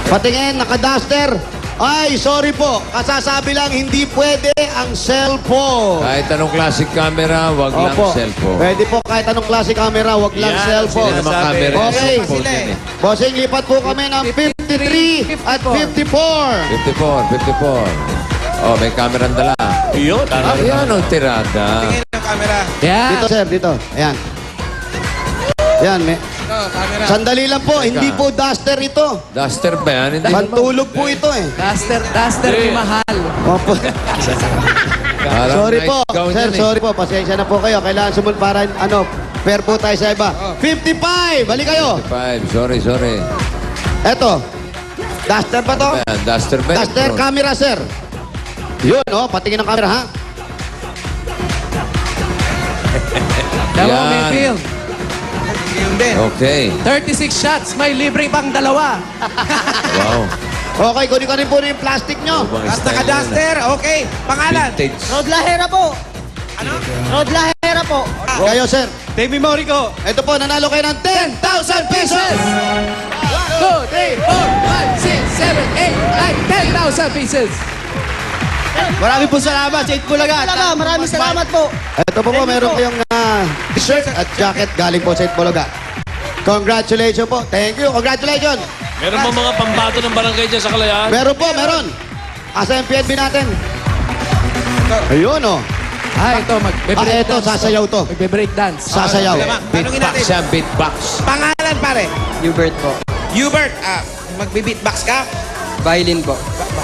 Patingin, naka-duster. Ay, sorry po. Kasasabi lang, hindi pwede ang cellphone. Kahit anong classic camera, wag lang cellphone. Pwede po kahit anong klase camera, wag lang cellphone. Sila naman camera. Okay. cellphone yan eh. Bossing, lipat po kami ng 53 at 54. 54. Oh, may camera dala. Yun. Yan ang tirada. Tingin ng camera. Yeah. Dito, sir, dito. Ayan. Yan, may... Sandali lang po, hindi po duster ito. Duster ba yan? Hindi. Pantulog po ito eh. Duster ni Mahal. Opo. Parang Sorry night po, gown sir, yan eh. sorry po. Pasensya na po kayo. Kailangan sumunod para, fair po tayo sa iba. 55! Balik kayo. 55. Sorry. Eto. Duster ba to? Ayan, duster ba? Duster camera, sir. Yun, patingin ng camera, ha? Dalawang Yan. Mayfield. Yun din. Okay. 36 shots, may libre pang dalawa. Wow. Okay, kunin ko rin po yung plastic nyo. Basta ka-duster. Okay. Pangalan. Vintage. Rod Lahera po. Ano? Rod Lahera po. Kayo, sir. Baby Morico. Ito po, nanalo kayo ng 10,000 pesos! 2, 3, 4, 5, 6, 7, 8, 9, 10,000 pieces. Maraming po salamat sa Itbulaga. Maraming salamat po. Ito po meron kayong t-shirt at jacket galing po sa Itbulaga. Congratulations po. Thank you. Congratulations. Meron mo mga pambato ng barangay dyan sa Kalayaan? Meron po, meron. Asa yung PNB natin? Ayun, Ito, magbe-break ito, sasayaw to. Magbe-break dance. Sasayaw. Tanungin Beatbox natin. yan, beatbox. Pangalan, pare. Hubert po. Hubert, magbe-beatbox ka? Violin po.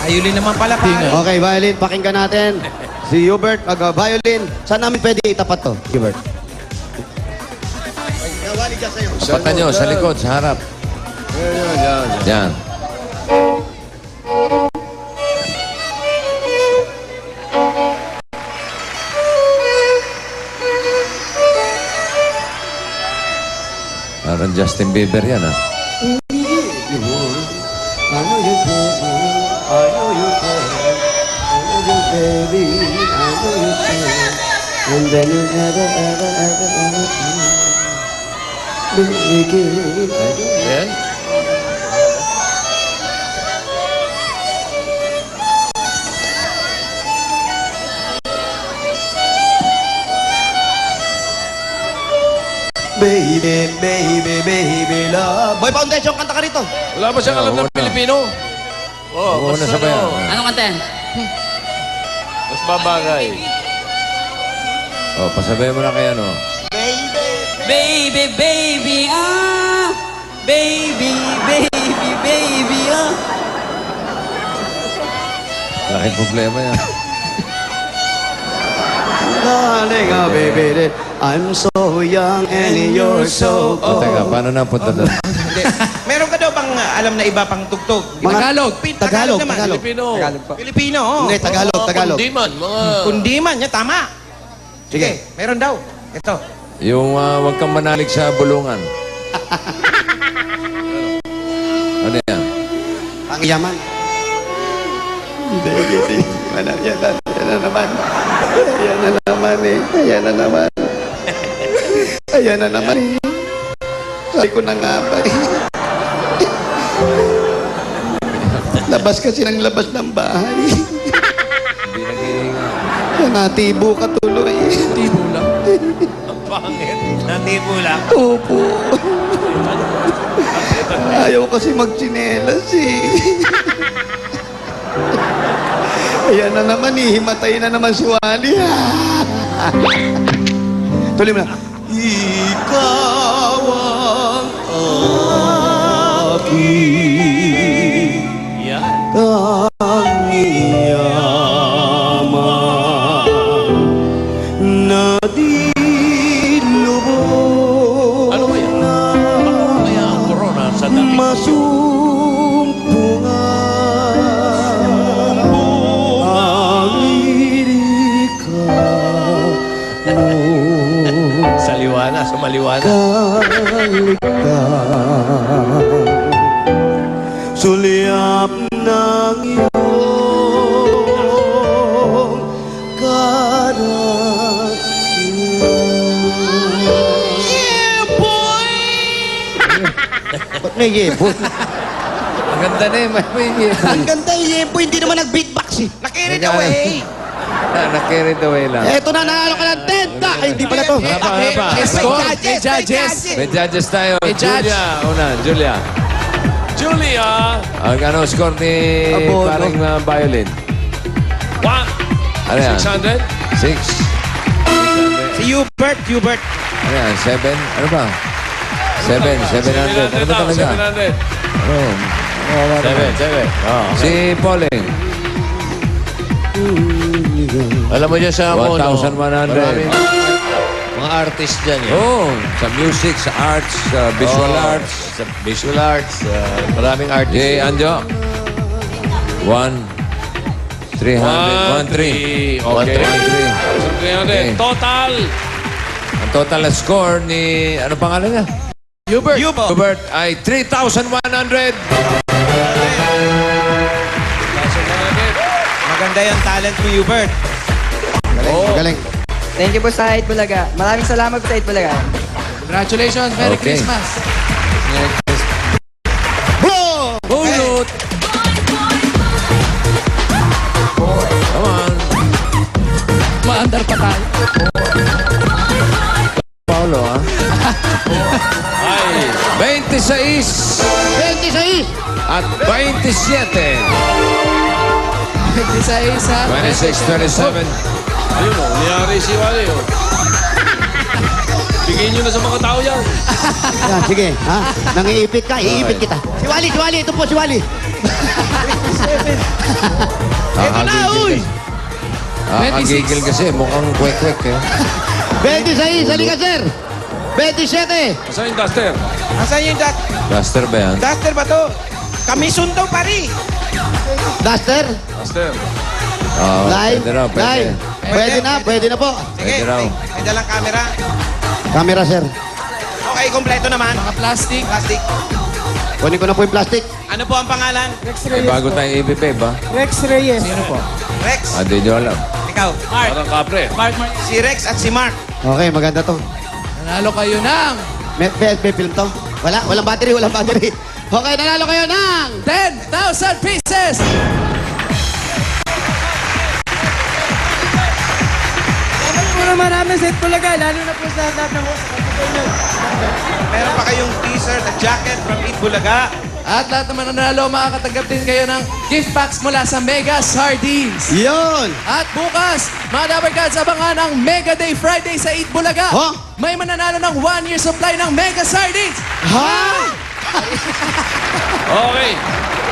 Violin naman pala, pare. Okay, violin. Pakinggan natin. Si Hubert, mag-violin. Saan namin pwede itapat to, Hubert? Patan nyo, sa likod, sa harap. Yan. Parang Justin Bieber yan, ah. And then you never, ever begin. Yan. Baby, baby, baby, love. Boy Foundation, kanta ka rito. Wala ba siyang alam ng Pilipino? Oo, na sabay yan. Anong kanta yan? Mas babagay. Oh, pasabay mo na kaya, no? Baby, baby, baby, baby, baby, Laking problema yan. Darling, baby, I'm so young and you're so Oh, old. teka, paano na punta doon? Hindi. Meron ka daw bang alam na iba pang tugtog? Tagalog. Tagalog, naman. Tagalog. Pilipino. Pilipino, oh. Hindi, Tagalog, Tagalog. Kundiman, mga... Kundiman, niya, tama. Sige. Meron daw. Ito. Yung huwag kang manalig sa bulungan. Ano yan? Ang yaman. Hindi, hindi. Yan na naman. Ayan na naman eh. Ayan na naman. Ayan na naman eh. Sabi ko na nga ba eh. Labas kasi ng labas ng bahay. Hindi naging... Natibo ka tuloy. Tibo lang. Pangit. Natibo lang. Opo. Ayaw kasi magtsinelas eh. Ayan na naman eh. Himatay na naman si Wally. Tuloy mo na. Ikaw ang aking tangiyaman na di lubog Ano ba yan? Baka kaya ang corona sa dating masumpungan ang lirika mo Sa liwana, sumaliwana. kaligtaan sulyap ng iyong Ba't may yepo? Ang ganda na eh, may... Ang ganda yung yepo, hindi naman nag-beatbox eh. Nakirit away. Nakirit away lang. Eto na, nanalo ka ng 10 Ay, hindi pala to. Haba. Score, may judges. May judges tayo. May judge. Julia, una. Julia. Julia! Ang ano, score ni Abono. paring violin. One. Ano yan? 600? 6. Si Hubert. Ano yan? 7? Ano ba? 700. Ano ba talaga? 700. Seven. Oh. Si Pauling. Alam mo dyan sa 1,100. maraming mga artist dyan. Oh, sa music, sa arts, sa visual arts. Sa visual arts. Maraming artist. Si Anjo. 1,300. 1,300. Okay. 1,300. 300. Total. Ang total na score ni, ano pangalan niya? Hubert. Hubert ay 3,100. Maganda yung talent mo, Hubert. Magaling. Thank you po sa Itbulaga. Maraming salamat po sa Itbulaga. Congratulations. Merry Okay. Christmas. Hulot! Come on. Maandar pa tayo. Paulo, ha? Ay. 26 at 27. 26 ha. 26, 27. Ayun o, niyari si Wally o. Bigyan nyo na sa mga tao yan. Yan, sige. Ha? Nangiipit ka, iipit kita. Si Wally, ito po si Wally. Ito na, uy! Kakagigil kasi, mukhang kwek-kwek eh. 26, halika sir. 27. Saan yung duster? Nasaan yung Duster ba yan? duster ba to? Kamisun daw, pari. Duster. Duster. Oo, Live. pwede raw, pwede. Live. Pwede na po. Sige, Pwede raw. may dalang camera. Camera sir. Okay, kompleto naman. Mga plastic. Plastic. Kunin ko na po yung plastic. Ano po ang pangalan? May bago tayong ibibig ba? Sino po? Rex. Di nyo alam. Ikaw. Parang kapre. Si Rex at si Mark. Okay, maganda to. Nanalo kayo ng May film to? Walang battery. Okay, nanalo kayo ng 10,000 pieces. Maraming sa Itbulaga, lalo na po sa lahat ng host. Meron pa kayong t-shirt at jacket from Itbulaga. At lahat naman nanalo, makakatanggap din kayo ng gift packs mula sa Mega Sardines. Yun! At bukas, mga Dabarkads, abangan ang Mega Day Friday sa Itbulaga. Huh? May mananalo ng 1 year supply ng Mega Sardines. Ha? Okay.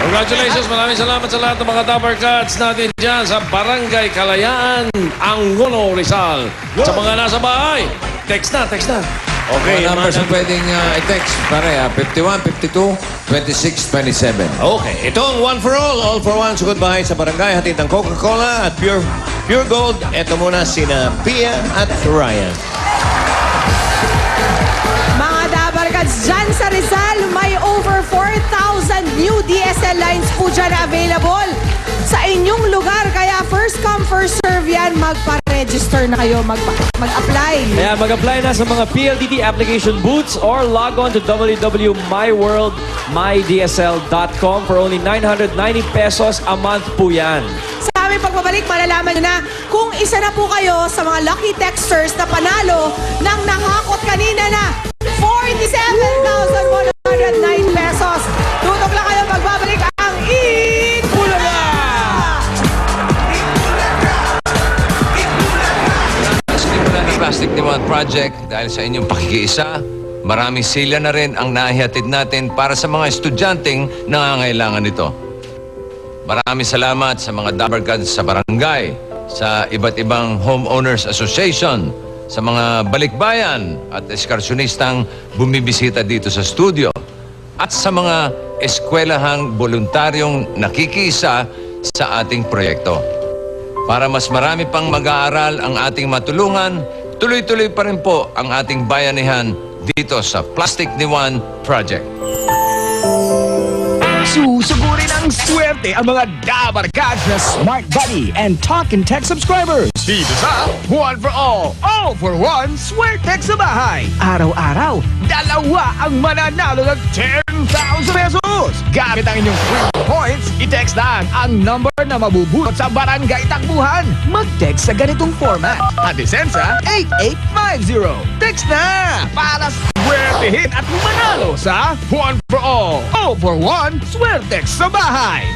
Congratulations. Maraming salamat sa lahat ng mga Dapper Cats natin dyan sa Barangay Kalayaan, Angono, Rizal. Sa mga nasa bahay, text na. Okay, numbers na pwedeng i-text. Pare, 51, 52, 26, 27. Okay, ito ang One for All for One, sugod bahay sa barangay, hatid ng Coca-Cola at Pure Gold. Ito muna sina Pia at Ryan. Mga Dabarkads, dyan sa Rizal, may over 4,000 new DSL lines po dyan na available sa inyong lugar. Kaya first come, first serve yan. Magpa-register na kayo, mag-apply. Kaya mag-apply na sa mga PLDT application booths or log on to www.myworldmydsl.com for only 990 pesos a month po yan. Sa aming pagbabalik, malalaman nyo na kung isa na po kayo sa mga lucky texters na panalo ng nahakot kanina na 47,109 pesos. Tutok lang kayo pagbabalik ang Itbulaga! Plastic Demand Project, dahil sa inyong pakikiisa, maraming sila na rin ang nahihatid natin para sa mga estudyanteng nangangailangan nito. Maraming salamat sa mga Dabarkads sa barangay, sa iba't ibang homeowners association, sa mga balikbayan at eskarsyonistang bumibisita dito sa studio, at sa mga eskwelahang voluntaryong nakikisa sa ating proyekto. Para mas marami pang mag-aaral ang ating matulungan, tuloy-tuloy pa rin po ang ating bayanihan dito sa Plastic Diwan Project. Susugurin ang swerte ang mga Dabarkads na Smart Buddy and Talk and Text subscribers. Dito sa One for All for One, Swertex sa bahay. Araw-araw, dalawa ang mananalo ng 10,000 pesos. Gamit ang inyong free points, i-text lang ang number na mabubulot sa barangay takbuhan. Mag-text sa ganitong format. Adisensa 8850. Text na para swertehin at manalo sa One for All for One, Swertex sa bahay.